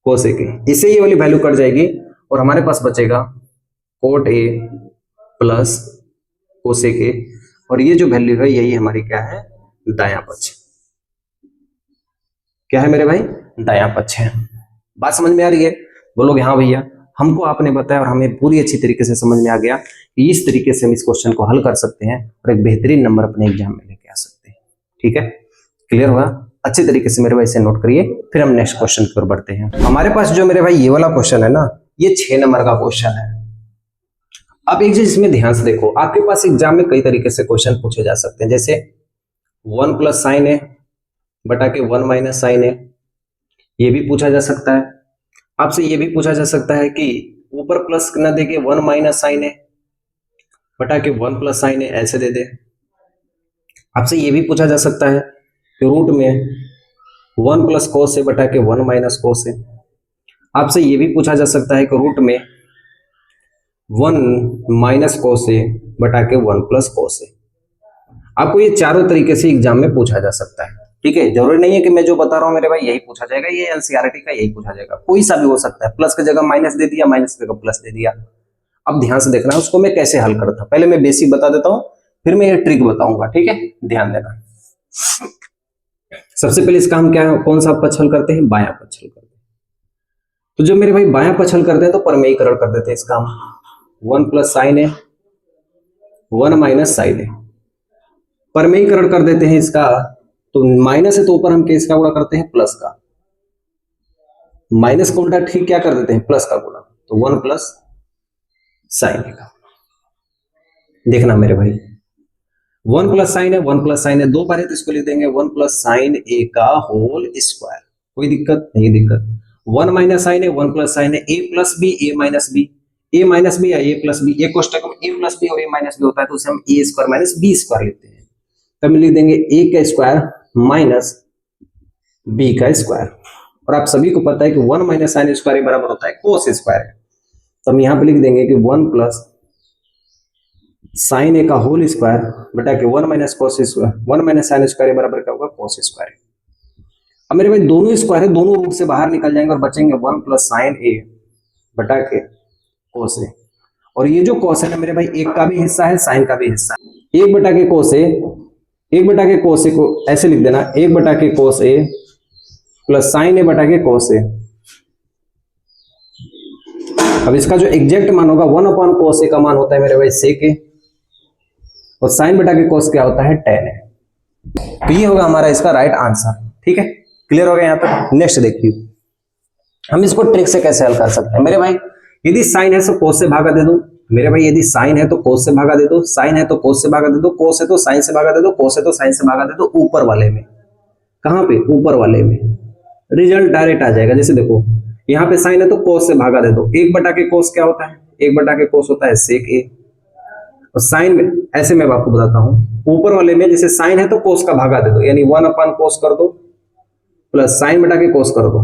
cosec ए। इससे ये वाली वैल्यू कट जाएगी और हमारे पास बचेगा coat A plus cosec A, और ये जो वैल्यू है यही हमारी क्या है, दायां पक्ष, क्या है मेरे भाई, दायां पक्ष है। बात समझ में आ रही है, बोलोगे हाँ भैया, हमको आपने बताया और हमें पूरी अच्छी तरीके से समझ में आ गया कि इस तरीके से हम इस क्वेश्चन को हल कर सकते हैं और एक बेहतरीन नंबर अपने एग्जाम में लेके आ सकते हैं, ठीक है, क्लियर हुआ, अच्छे तरीके से मेरे भाई इसे नोट करिए। फिर हम नेक्स्ट क्वेश्चन की ओर बढ़ते हैं। हमारे पास जो मेरे भाई ये वाला क्वेश्चन है ना, ये 6 नंबर का क्वेश्चन है। अब एक चीज इसमें ध्यान से देखो, आपके पास एग्जाम में कई तरीके से क्वेश्चन पूछे जा सकते हैं, जैसे 1 प्लस साइन ए बटा के 1 माइनस साइन ए, ये भी पूछा जा सकता है। आपसे ये भी पूछा जा सकता है कि ऊपर प्लस न दे के 1 माइनस साइन ए बटा के 1 प्लस साइन ए ऐसे दे दे। आपसे ये भी पूछा जा सकता है कि रूट में 1 प्लस कोस ए बटा के 1 माइनस कोस ए। आपसे ये भी पूछा जा सकता है कि रूट में 1 माइनस कोस ए बटा के 1 प्लस कोस ए। आपको ये चारों तरीके से एग्जाम में पूछा जा सकता है, ठीक है, जरूरी नहीं है कि मैं जो बता रहा हूं मेरे भाई यही पूछा जाएगा, ये एनसीईआरटी का यही पूछा जाएगा, कोई सा भी हो सकता है, प्लस की जगह माइनस दे दिया, माइनस की जगह प्लस दे दिया। अब ध्यान से देखना है उसको मैं कैसे हल करता हूं, पहले मैं बेसिक बता देता हूं, फिर मैं ये ट्रिक बताऊंगा, ठीक है, ध्यान देना। सबसे पहले इसका हम क्या कौन सा पक्ष हल करते हैं, बायां पक्ष हल करते हैं। तो जब मेरे भाई बायां पक्ष हल करते हैं तो परमेयीकरण कर देते हैं इसका हम, 1 प्लस साइन ए 1 माइनस साइन ए, परमेयीकरण कर देते हैं इसका, तो माइनस है तो ऊपर हम किसका गुणा करते हैं, प्लस का, माइनस का उल्टा ठीक क्या कर देते हैं, प्लस का गुणा, तो 1 प्लस साइन ए का। देखना मेरे भाई 1 प्लस साइन है, 1 प्लस साइन है, दो बार है तो इसको लिख देंगे 1 प्लस साइन ए का होल स्क्वायर, कोई दिक्कत नहीं, दिक्कत 1 माइनस साइन है, 1 प्लस साइन है, ए plus b a minus B, a minus B या ए प्लस बी, एक कोष्टक में ए प्लस बी और ए माइनस बी होता है तो उसे हम ए स्क्वायर माइनस बी स्क्वायर लिखते हैं, तब लिख देंगे ए का स्क्वायर माइनस बी का स्क्वायर। और आप सभी को पता है कि 1 माइनस साइन स्क्वायर बराबर होता है कोस स्क्वायर, तो हम यहां पे लिख देंगे कि 1 प्लस साइन ए का होल स्क्वायर बटा के 1 minus cos square, 1 minus sine square बराबर क्या होगा, कोस स्क्वायर। अब मेरे भाई दोनों स्क्वायर है, दोनों रूट से बाहर निकल जाएंगे और बचेंगे 1 प्लस साइन ए बटा के कोस ए, और ये जो कोस है ना मेरे भाई एक का भी हिस्सा है, साइन का भी हिस्सा है, 1 बटा के कोस ए, 1 बटा के कोस ए को ऐसे लिख देना, 1 बटा के कोस ए प्लस साइन ए बटा के कोस ए। अब इसका जो एग्जैक्ट मान होगा 1 अपॉन कोस ए का मान होता है मेरे भाई सेक ए, और साइन बटा के कोस क्या होता है, tan है। तो ये होगा हमारा इसका राइट आंसर, ठीक है, क्लियर हो गया यहाँ तक। नेक्स्ट देखिए हम इसको ट्रिक से कैसे हल कर सकते हैं मेरे भाई, यदि साइन है तो कोस से भागा दे दो, मेरे भाई यदि साइन है तो कोस से भागा दे दो, साइन है तो कोस से भागा दे दो, कोस है तो साइन से भागा दे दो, कोस है तो साइन से भागा दे दो, ऊपर वाले में, कहां पे, ऊपर वाले में, रिजल्ट डायरेक्ट आ जाएगा। जैसे देखो यहाँ पे साइन है तो कोस से भागा दे दो, 1 बटा के कोस क्या होता है, 1 बटा के कोस होता है सेक ए, और साइन में ऐसे मैं आपको बताता हूं, ऊपर वाले में जैसे साइन है तो कोस का भागा दे दो, यानी 1 अपान कोस कर दो प्लस साइन बटा के कोस कर दो,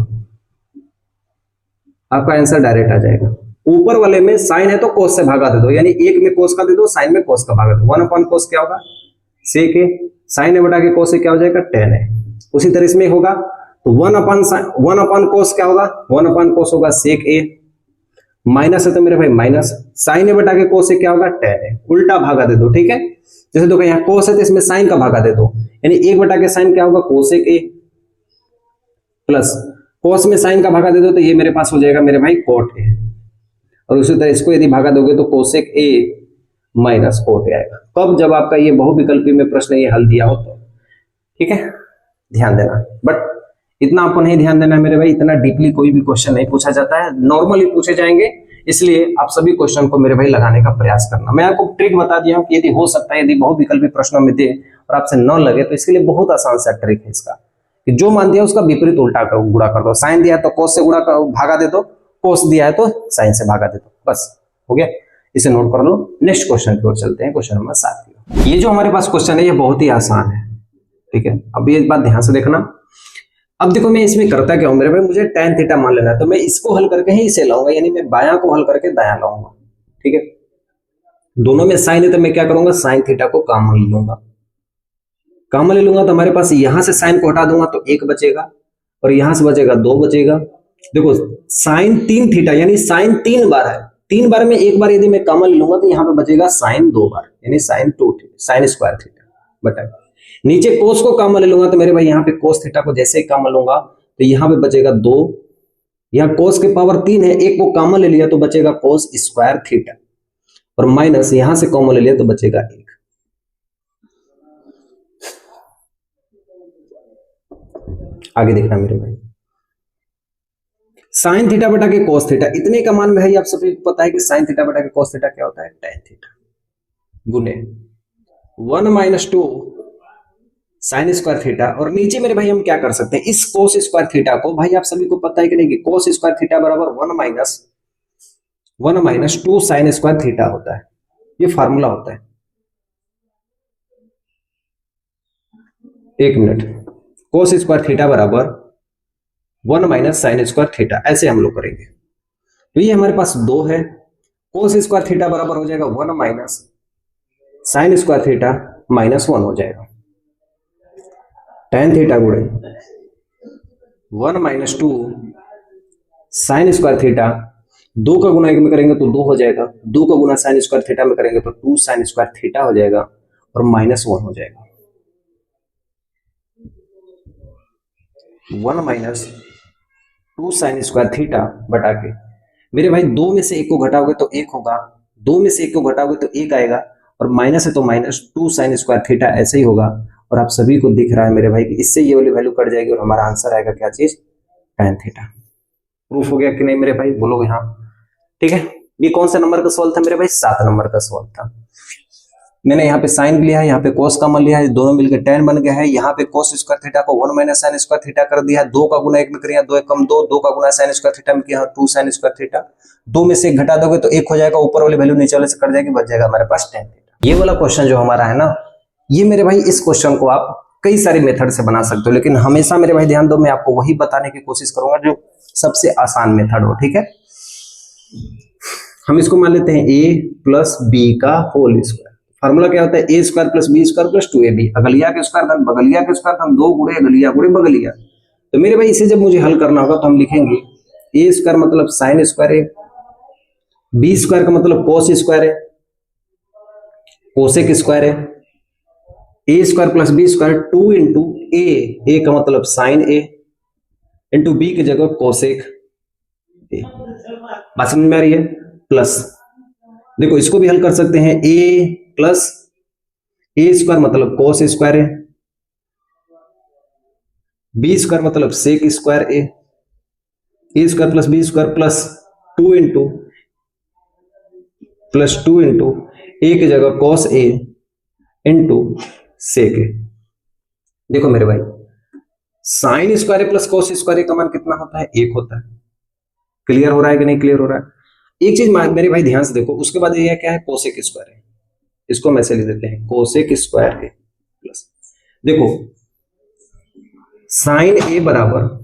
आपका आंसर डायरेक्ट आ जाएगा। ऊपर वाले में साइन है तो कोस से भागा दे दो, यानी एक में कोस का दे दो, साइन में कोस का भागा दो। 1 अपान कोस क्या होगा, सेक ए, साइन है बटा के कोस से क्या हो जाएगा, tan है। उसी तरह इसमें होगा तो 1 अपान कोस क्या होगा, 1 अपान कोस होगा सेक ए, माइनस है तो मेरे भाई माइनस, साइन है बटा के कोस से क्या होगा, tan है। उल्टा भागा दे दो, ठीक है। जैसे देखो यहाँ कोस है तो इसमें साइन का भागा दे दो, यानी 1 बटा के साइन क्या होगा, कोसेक ए, प्लस कोस में साइन का भागा दे दो तो ये मेरे पास हो जाएगा मेरे भाई कोट ए, और उसी तरह इसको यदि भागा दोगे तो cosec A minus cot A आएगा। कब, जब आपका ये बहुविकल्पी में प्रश्न ये हल दिया हो तो, ठीक है, ध्यान देना। बट इतना आपको नहीं ध्यान देना मेरे भाई, इतना डीपली कोई भी क्वेश्चन नहीं पूछा जाता है, नॉर्मली पूछे जाएंगे, इसलिए आप सभी क्वेश्चन को मेरे भाई लगाने का प्रयास करना। मैं आपको ट्रिक बता दिया हूं कि यदि हो सकता है, यदि बहुविकल्पी प्रश्नों में दे और आपसे न लगे तो इसके लिए बहुत आसान सा ट्रिक है इसका, कि जो मान दिया उसका विपरीत उल्टा कर गुणा कर दो। साइन दिया है तो कोस से गुणा कर भागा दे दो, कोस दिया है तो साइन से भागा दे दो, बस हो गया। इसे नोट कर लो। नेक्स्ट क्वेश्चन की ओर चलते हैं, क्वेश्चन नंबर 7। ये जो हमारे पास क्वेश्चन है ये बहुत ही आसान है, ठीक है। अब ये बात ध्यान से देखना। अब देखो मैं इसमें करता क्या हूं मेरे भाई, मुझे tan थीटा मान लेना है, तो मैं इसको हल करके ही इसे लाऊंगा, यानी मैं बायां को हल करके दायां लाऊंगा, ठीक है। दोनों में साइन है तो मैं क्या करूंगा, साइन थीटा को कॉमन ले लूंगा। कॉमन ले लूंगा तो हमारे पास यहां से साइन को हटा दूंगा तो 1 बचेगा, और यहां से बचेगा 2 बचेगा। देखो साइन 3 थीटा, यानी साइन 3 बार है, 3 बार में 1 बार यदि मैं कॉमन ले लूंगा तो यहाँ पे बचेगा साइन 2 बार, यानी साइन 2 थीटा, साइन स्क्वायर थीटा बटा। नीचे कोस को कॉमन ले लूंगा तो मेरे भाई यहाँ पे कोस थीटा को जैसे ही कॉमन लूंगा तो यहाँ पे बचेगा 2, यहाँ कोस के पावर 3 है, 1 को कॉमन ले लिया तो बचेगा कोस स्क्वायर थीटा, और माइनस यहां से कॉमन ले लिया तो बचेगा 1। आगे देखना मेरे भाई, साइन थीटा बटा के कोस थीटा, इतने का मान में है, आप सभी को पता है कि साइन थीटा बटा के कोस थीटा क्या होता है, tan थीटा गुने 1 माइनस 2 साइन स्क्वायर थीटा। और नीचे मेरे भाई हम क्या कर सकते हैं, इस कोस स्क्वायर थीटा को, भाई आप सभी को पता है कि नहीं कि कोस स्क्वायर थीटा बराबर 1 माइनस 2 साइन स्क्वायर थीटा होता है, ये फार्मूला होता है। एक मिनट, कोस स्क्वायर थीटा बराबर 1 माइनस साइन स्क्वायर थीटा, ऐसे हम लोग करेंगे। तो ये हमारे पास 2 है, कोस स्क्वायर थीटा बराबर हो जाएगा 1 minus sign square theta minus 1 हो जाएगा, tan थीटा गुणे 1 माइनस 2 साइन स्क्वायर थीटा, 2 का गुना 1 में करेंगे तो 2 हो जाएगा, 2 का गुना साइन स्क्वायर थीटा में करेंगे तो 2 साइन स्क्वायर थीटा हो जाएगा, और माइनस 1 हो जाएगा। 1 माइनस 2 साइन स्क्वायर थीटा बटा के, मेरे भाई 2 में से 1 को घटाओगे तो 1 होगा, 2 में से 1 को घटाओगे तो 1 आएगा, और माइनस है तो माइनस 2 साइन स्क्वायर थीटा ऐसे ही होगा। और आप सभी को दिख रहा है मेरे भाई कि इससे ये वाली वैल्यू कट जाएगी और हमारा आंसर आएगा क्या चीज, tan थीटा। प्रूफ हो गया कि नहीं मेरे भाई, बोलोगे हाँ, ठीक है। ये कौन सा नंबर का सवाल था मेरे भाई, 7 नंबर का सवाल था। मैंने यहाँ पे साइन लिया है, यहाँ पे कोस कॉमन लिया है, दोनों मिलकर tan बन गया है। यहाँ पे कोस स्क्वायर थीटा को 1 माइनस साइन स्क्वायर थीटा कर दिया है, 2 का गुना 1 में करिए 2 कम 2, 2 का गुना साइन स्क्वायर थीटा में किया 2 साइन स्क्वायर थीटा, 2 में से 1 घटा दोगे तो 1 हो जाएगा, ऊपर वाली वैल्यू नीचे वाले से कट जाएगी, बच जाएगा हमारे पास tan थीटा। ये वाला क्वेश्चन जो हमारा है ना, ये मेरे भाई इस क्वेश्चन को आप कई सारे मेथड से बना सकते हो, लेकिन हमेशा मेरे भाई ध्यान दो, मैं आपको वही बताने की कोशिश करूंगा जो सबसे आसान मेथड हो, ठीक है। हम इसको मान लेते हैं a प्लस बी का होल स्क्वायर। फार्मूला क्या होता है, A square plus B square plus 2ab, अगलिया के स्क्वायर धन बगलिया के स्क्वायर धन 2 गुणे अगलिया गुणे बगलिया। तो मेरे भाई इसे जब मुझे हल करना होगा तो हम लिखेंगे ए स्क्वायर मतलब साइन स्क्वायर है, बी स्क्वायर का मतलब कोस स्क्वायर है, कोसेक स्क्वायर है, A square plus B square 2 into A का मतलब साइन ए इंटू बी की जगह कोसेक ए। बात समझ में आ रही है। प्लस देखो इसको भी हल कर सकते हैं, ए प्लस ए स्क्वायर मतलब कोस स्क्वायर है, बी स्क्वायर मतलब sec square A square plus B square plus 2 into A की जगह कॉस ए इंटू सेक ए। देखो मेरे भाई sine square plus cos square का मान कितना होता है, 1 होता है। क्लियर हो रहा है कि नहीं क्लियर हो रहा है। एक चीज मेरे भाई ध्यान से देखो, उसके बाद ये क्या है, कोसेक स्क्वायर है। इसको हम ऐसे लिख देते हैं कोसेक स्क्वायर ए प्लस, देखो साइन ए बराबर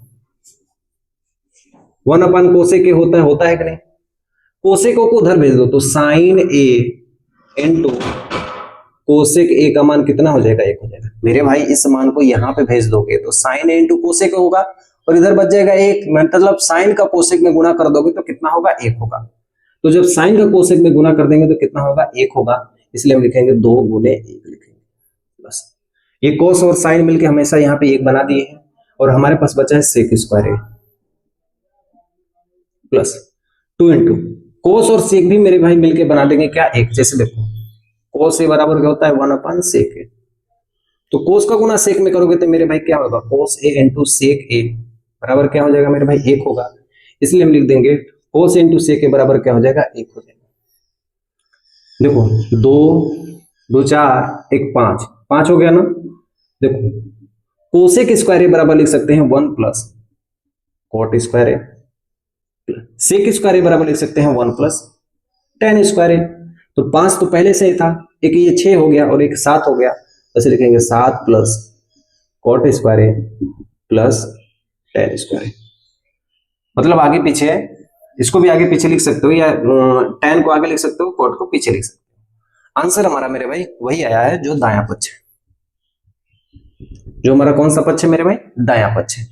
1 कोसेक ए होता है कि नहीं? कोसेक को उधर भेज दो तो sine a into cosec a का मान कितना हो जाएगा? 1 हो जाएगा। मेरे भाई इस मान को यहां पे भेज दोगे तो साइन ए इंटू कोसेक होगा और इधर बच जाएगा 1, मतलब साइन का कोसेक में गुणा कर दोगे तो कितना होगा? 1 होगा। तो जब साइन का कोसेक में गुणा कर देंगे तो कितना होगा? 1 होगा, इसलिए हम लिखेंगे 2 गुणे 1 लिखेंगे बस। ये कोस और साइन मिलके हमेशा यहाँ पे 1 बना दिए हैं और हमारे पास बचा है सेक स्क्वायर ए प्लस 2 इंटू कोस और सेक भी मेरे भाई मिलके बना देंगे क्या? 1। जैसे देखो कोस ए बराबर क्या होता है? 1 सेक ए, तो कोस का गुना सेक में करोगे तो मेरे भाई क्या होगा? कोस ए इंटू सेक ए बराबर क्या हो जाएगा मेरे भाई? 1 होगा, इसलिए हम लिख देंगे कोस इंटू सेक ए बराबर क्या हो जाएगा? 1 हो जाएगा। देखो 2 2 4 1 5 हो गया ना। देखो कोसेक स्क्वायर ए बराबर लिख सकते हैं 1 प्लस कॉट स्क्वायर ए, सेक स्क्वायर ए बराबर लिख सकते हैं 1 प्लस टेन स्क्वायर ए। तो 5 तो पहले से ही था, एक ये 6 हो गया और एक 7 हो गया, ऐसे लिखेंगे 7 प्लस कॉट स्क्वायर ए प्लस टेन स्क्वायर ए। मतलब आगे पीछे, इसको भी आगे पीछे लिख सकते हो या टेन को आगे लिख सकते हो, कॉट को पीछे लिख सकते हो। आंसर हमारा मेरे भाई वही आया है जो दायां पक्ष है, जो हमारा कौन सा पक्ष है मेरे भाई? दायां पक्ष है।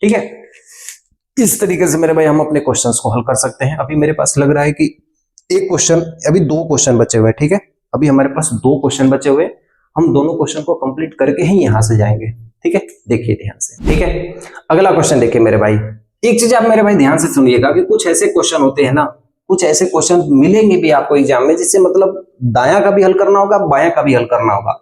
ठीक है, इस तरीके से मेरे भाई हम अपने क्वेश्चंस को हल कर सकते हैं। अभी मेरे पास लग रहा है कि एक क्वेश्चन, अभी 2 क्वेश्चन बचे हुए। ठीक है, अभी हमारे पास 2 क्वेश्चन बचे हुए, हम दोनों क्वेश्चन को कंप्लीट करके ही यहां से जाएंगे। ठीक है, देखिए ध्यान से। ठीक है, अगला क्वेश्चन देखिए मेरे भाई। एक चीज आप मेरे भाई ध्यान से सुनिएगा कि कुछ ऐसे क्वेश्चन होते हैं ना, कुछ ऐसे क्वेश्चन मिलेंगे भी आपको एग्जाम में जिससे मतलब दायां का भी हल करना होगा, बायां का भी हल करना होगा।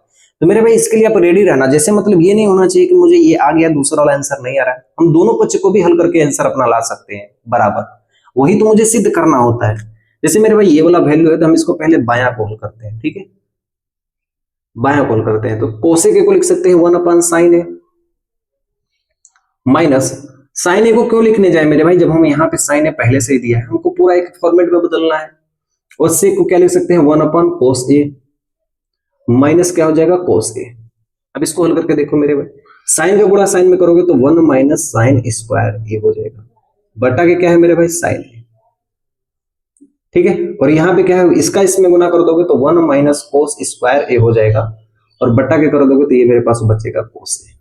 तो मेरे भाई इसके लिए आप रेडी रहना। जैसे मतलब ये नहीं होना चाहिए कि मुझे ये आ गया दूसरा वाला आंसर नहीं आ रहा है, हम दोनों पक्ष को भी हल करके आंसर अपना ला सकते हैं बराबर, वही तो मुझे सिद्ध करना होता है। जैसे मेरे भाई ये वाला वैल्यू है तो हम इसको पहले बायां को हल करते हैं। ठीक है, बायां को हल करते हैं तो कोसेक ए को लिख सकते हैं 1 साइन ए माइनस साइन ए को क्यों लिखने जाए मेरे भाई, जब हम यहाँ पे साइन ए पहले से ही दिया है, हमको पूरा एक फॉर्मेट में बदलना है। और सेक को क्या लिख सकते हैं? 1 कोस ए माइनस क्या हो जाएगा? कोस ए। अब इसको हल करके देखो मेरे भाई, साइन का गुणा साइन में करोगे तो 1 माइनस साइन स्क्वायर ए हो जाएगा, बटा के क्या है मेरे भाई? साइन ए। ठीक है, और यहाँ पे क्या है? इसका इसमें गुना कर दोगे तो 1 माइनस कोस स्क्वायर ए हो जाएगा, और बटा के कर दोगे तो ये मेरे पास बचेगा कोस ए।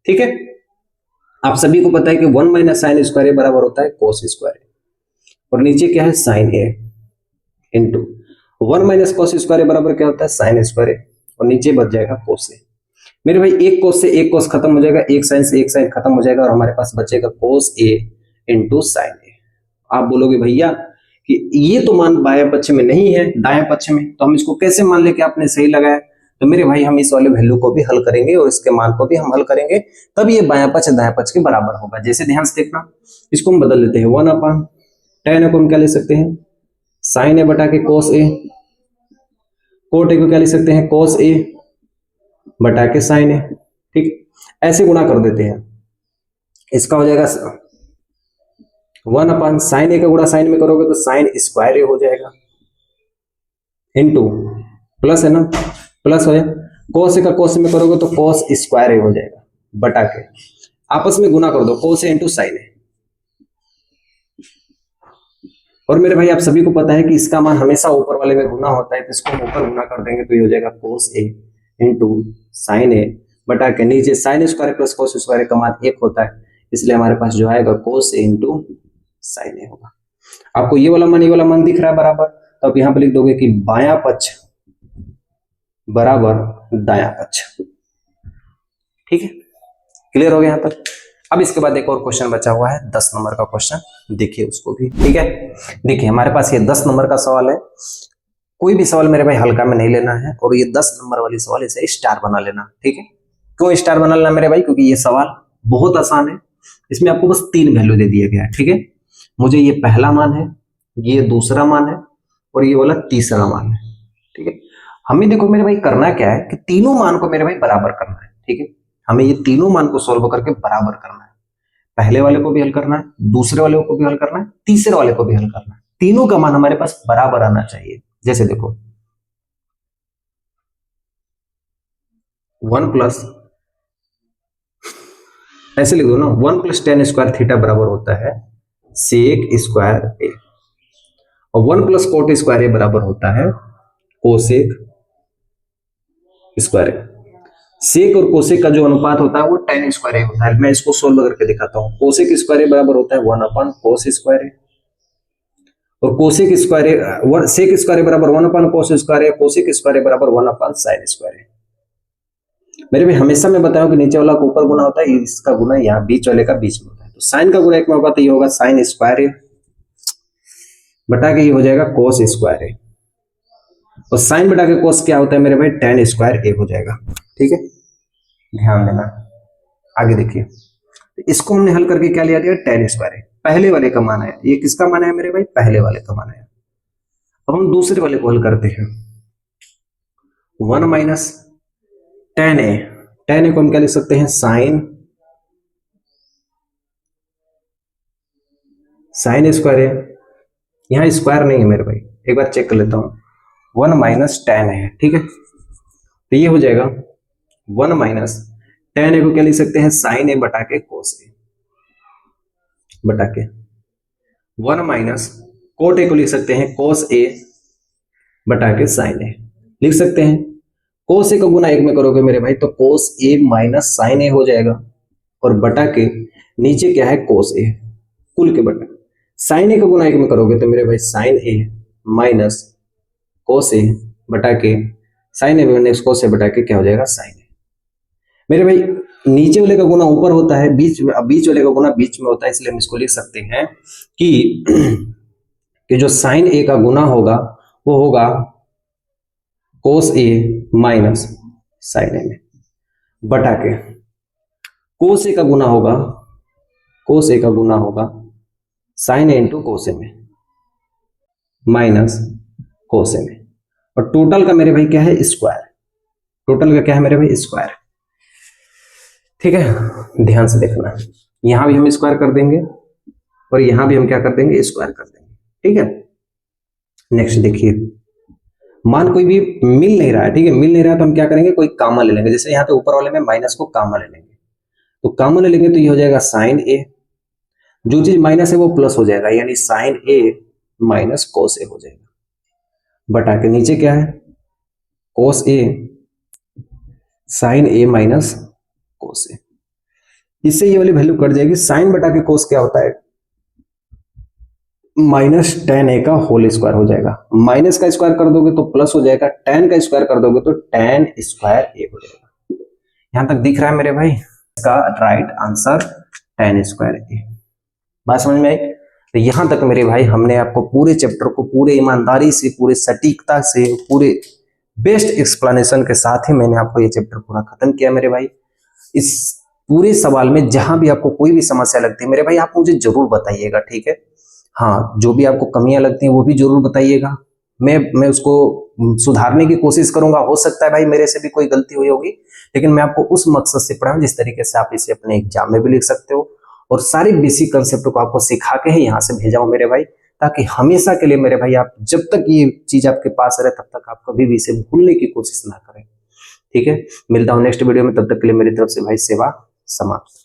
ठीक है, आप सभी को पता है कि 1 माइनस साइन स्क्वायर ए बराबर होता है कोस स्क्वायर ए, और नीचे क्या है? Sign a into 1 minus cos square ए बराबर क्या होता है? साइन स्क्वायर ए, और नीचे बच जाएगा कोस ए। मेरे भाई एक कोस से एक कोस खत्म हो जाएगा, एक साइन से एक साइन खत्म हो जाएगा, और हमारे पास बचेगा कोस ए इंटू साइन ए। आप बोलोगे भैया कि ये तो मान बाएं पक्ष में नहीं है, दाएं पक्ष में, तो हम इसको कैसे मान ले कि आपने सही लगाया? तो मेरे भाई हम इस वाले वैल्यू को भी हल करेंगे और इसके मान को भी हम हल करेंगे, तब ये बायां पक्ष दाएं पक्ष के बराबर होगा। जैसे ध्यान से देखना, इसको हम बदल देते हैं 1 tan को हम क्या ले सकते हैं? साइन ए बटा के कोस ए, कोट ए को क्या लिख सकते हैं? कोस ए बटा के साइन ए। ठीक, ऐसे गुणा कर देते हैं, इसका हो जाएगा 1 साइन ए का गुणा साइन में करोगे तो साइन स्क्वायर ए हो जाएगा, इंटू प्लस है ना, प्लस हो जाए कोस ए का कोस में करोगे तो कोस स्क्वायर ए हो जाएगा, बटा के आपस में गुना कर दो कोस ए इंटू साइन ए। और मेरे भाई आप सभी को पता है कि इसका मान हमेशा ऊपर वाले में गुना होता है, तो इसको हम ऊपर गुना कर देंगे तो ये हो जाएगा कोस ए इंटू साइन ए, बटा के नीचे sine square plus cos square का मान 1 होता है, इसलिए हमारे पास जो आएगा कोस ए इंटू साइन ए होगा। आपको ये वाला मान दिख रहा है बराबर, तो आप यहां पर लिख दोगे कि बायां पक्ष बराबर दायां पक्ष। ठीक है, क्लियर हो गया यहां तक। अब इसके बाद एक और क्वेश्चन बचा हुआ है 10 नंबर का क्वेश्चन, देखिए उसको भी। ठीक है, देखिए हमारे पास ये 10 नंबर का सवाल है। कोई भी सवाल मेरे भाई हल्का में नहीं लेना है, और ये 10 नंबर वाली सवाल इसे स्टार बना लेना। ठीक है, क्यों स्टार बना लेना मेरे भाई? क्योंकि ये सवाल बहुत आसान है, इसमें आपको बस 3 वैल्यू दे दिया गया है। ठीक है, मुझे ये पहला मान है, ये दूसरा मान है, और ये वाला तीसरा मान है। ठीक है, हमें देखो मेरे भाई करना क्या है कि तीनों मान को मेरे भाई बराबर करना है। ठीक है, हमें ये तीनों मान को सॉल्व करके बराबर करना है। पहले वाले को भी हल करना है, दूसरे वाले को भी हल करना है, तीसरे वाले को भी हल करना है। तीनों का मान हमारे पास बराबर आना चाहिए। जैसे देखो 1 प्लस, ऐसे लिख दो ना, 1 प्लस टेन स्क्वायर थीटा बराबर होता है सेक स्क्वायर ए, और 1 प्लस कोट स्क्वायर ए बराबर होता है कोसेक स्क्वायर ए। सेक और कोसेक का जो अनुपात होता है वो टेन स्क्वायर ए होता है। मैं इसको सोल्व करके दिखाता हूं। कोसेक स्क्वायर ए बराबर होता है 1 अपन कोस स्क्वायर ए, और कोसेक स्क्वायर ए, सेक स्क्वायर ए बराबर 1 अपन कोस स्क्वायर ए, कोसेक स्क्वायर ए बराबर 1 अपन साइन स्क्वायर ए। मेरे भाई हमेशा मैं बताऊं कि नीचे वाला का ऊपर गुना होता है, इसका गुना यहाँ बीच वाले का बीच में होता है। तो साइन का गुना एक में होगा तो ये होगा साइन स्क्वायर ए बटा के ये हो जाएगा कोस स्क्वायर ए, और साइन बटा के कोस क्या होता है मेरे भाई, टेन स्क्वायर ए हो जाएगा। ठीक है, ध्यान देना। आगे देखिए, तो इसको हमने हल करके क्या लिया दिया, टेन स्क्वायर ए। पहले वाले का मान है, ये किसका मान है मेरे भाई, पहले वाले का मान है। अब हम दूसरे वाले को हल करते हैं। 1 माइनस टेन ए, टेन ए को हम क्या लिख सकते हैं, साइन स्क्वायर ए। यहां स्क्वायर नहीं है मेरे भाई, एक बार चेक कर लेता हूं। 1 माइनस टेन है, ठीक है, तो ये हो जाएगा 1 माइनस टेन ए को क्या लिख सकते हैं, साइन ए बटा के कोस ए, बटा के 1 माइनस कोट ए को लिख सकते हैं कोस ए बटा के साइन ए। लिख सकते हैं कोस ए का गुना एक में करोगे मेरे भाई तो कोस ए माइनस साइन ए हो जाएगा, और बटा के नीचे क्या है कोस ए, कुल के बटा। साइन ए का गुना एक में करोगे तो मेरे भाई sign A minus cos a बटा के sign A minus cos a बटा के क्या हो जाएगा, साइन ए। मेरे भाई नीचे वाले का गुना ऊपर होता है, बीच वाले का गुना बीच में होता है, इसलिए हम इसको लिख सकते हैं कि जो साइन ए का गुना होगा वो होगा कोस ए माइनस साइन ए में, बटा के कोस ए का गुना होगा, कोस ए का गुना होगा साइन ए इंटू कोस ए में माइनस कोस ए में, और टोटल का मेरे भाई क्या है, स्क्वायर। टोटल का क्या है मेरे भाई, स्क्वायर। ठीक है, ध्यान से देखना, यहां भी हम स्क्वायर कर देंगे और यहां भी हम क्या कर देंगे, स्क्वायर कर देंगे। ठीक है, नेक्स्ट देखिए, मान कोई भी मिल नहीं रहा है, ठीक है, मिल नहीं रहा तो हम क्या करेंगे, कोई कामा ले लेंगे। जैसे यहाँ पे ऊपर वाले में माइनस को कामा ले लेंगे, तो कामा ले लेंगे तो ये हो जाएगा साइन ए, जो चीज माइनस है वो प्लस हो जाएगा, यानी साइन ए माइनस कोस ए हो जाएगा, बटा के नीचे क्या है, कोस ए साइन ए माइनस कोस ए। इससे ये वाली वैल्यू कट जाएगी। साइन बटा के कोस क्या होता है, माइनस टेन ए का होल स्क्वायर हो जाएगा। माइनस का स्क्वायर कर दोगे तो प्लस हो जाएगा, टेन का स्क्वायर कर दोगे तो टेन स्क्वायर ए हो जाएगा। यहां तक दिख रहा है मेरे भाई, इसका राइट आंसर टेन स्क्वायर ए। बात समझ में आई? तो यहां तक मेरे भाई हमने आपको पूरे चैप्टर को पूरे ईमानदारी से, पूरे सटीकता से, पूरे बेस्ट एक्सप्लेनेशन के साथ ही मैंने आपको ये चैप्टर पूरा खत्म किया मेरे भाई। इस पूरे सवाल में जहां भी आपको कोई भी समस्या लगती है मेरे भाई, आप मुझे जरूर बताइएगा, ठीक है। हाँ, जो भी आपको कमियां लगती हैं वो भी जरूर बताइएगा, मैं उसको सुधारने की कोशिश करूंगा। हो सकता है भाई मेरे से भी कोई गलती हुई होगी, लेकिन मैं आपको उस मकसद से पढ़ाऊं जिस तरीके से आप इसे अपने एग्जाम में भी लिख सकते हो, और सारे बेसिक कंसेप्ट को आपको सिखा के ही यहाँ से भेजा हूं मेरे भाई, ताकि हमेशा के लिए मेरे भाई आप जब तक ये चीज आपके पास रहे तब तक आप कभी भी इसे भूलने की कोशिश ना करें। ठीक है, मिलता हूं नेक्स्ट वीडियो में, तब तक के लिए मेरी तरफ से भाई सेवा समाप्त।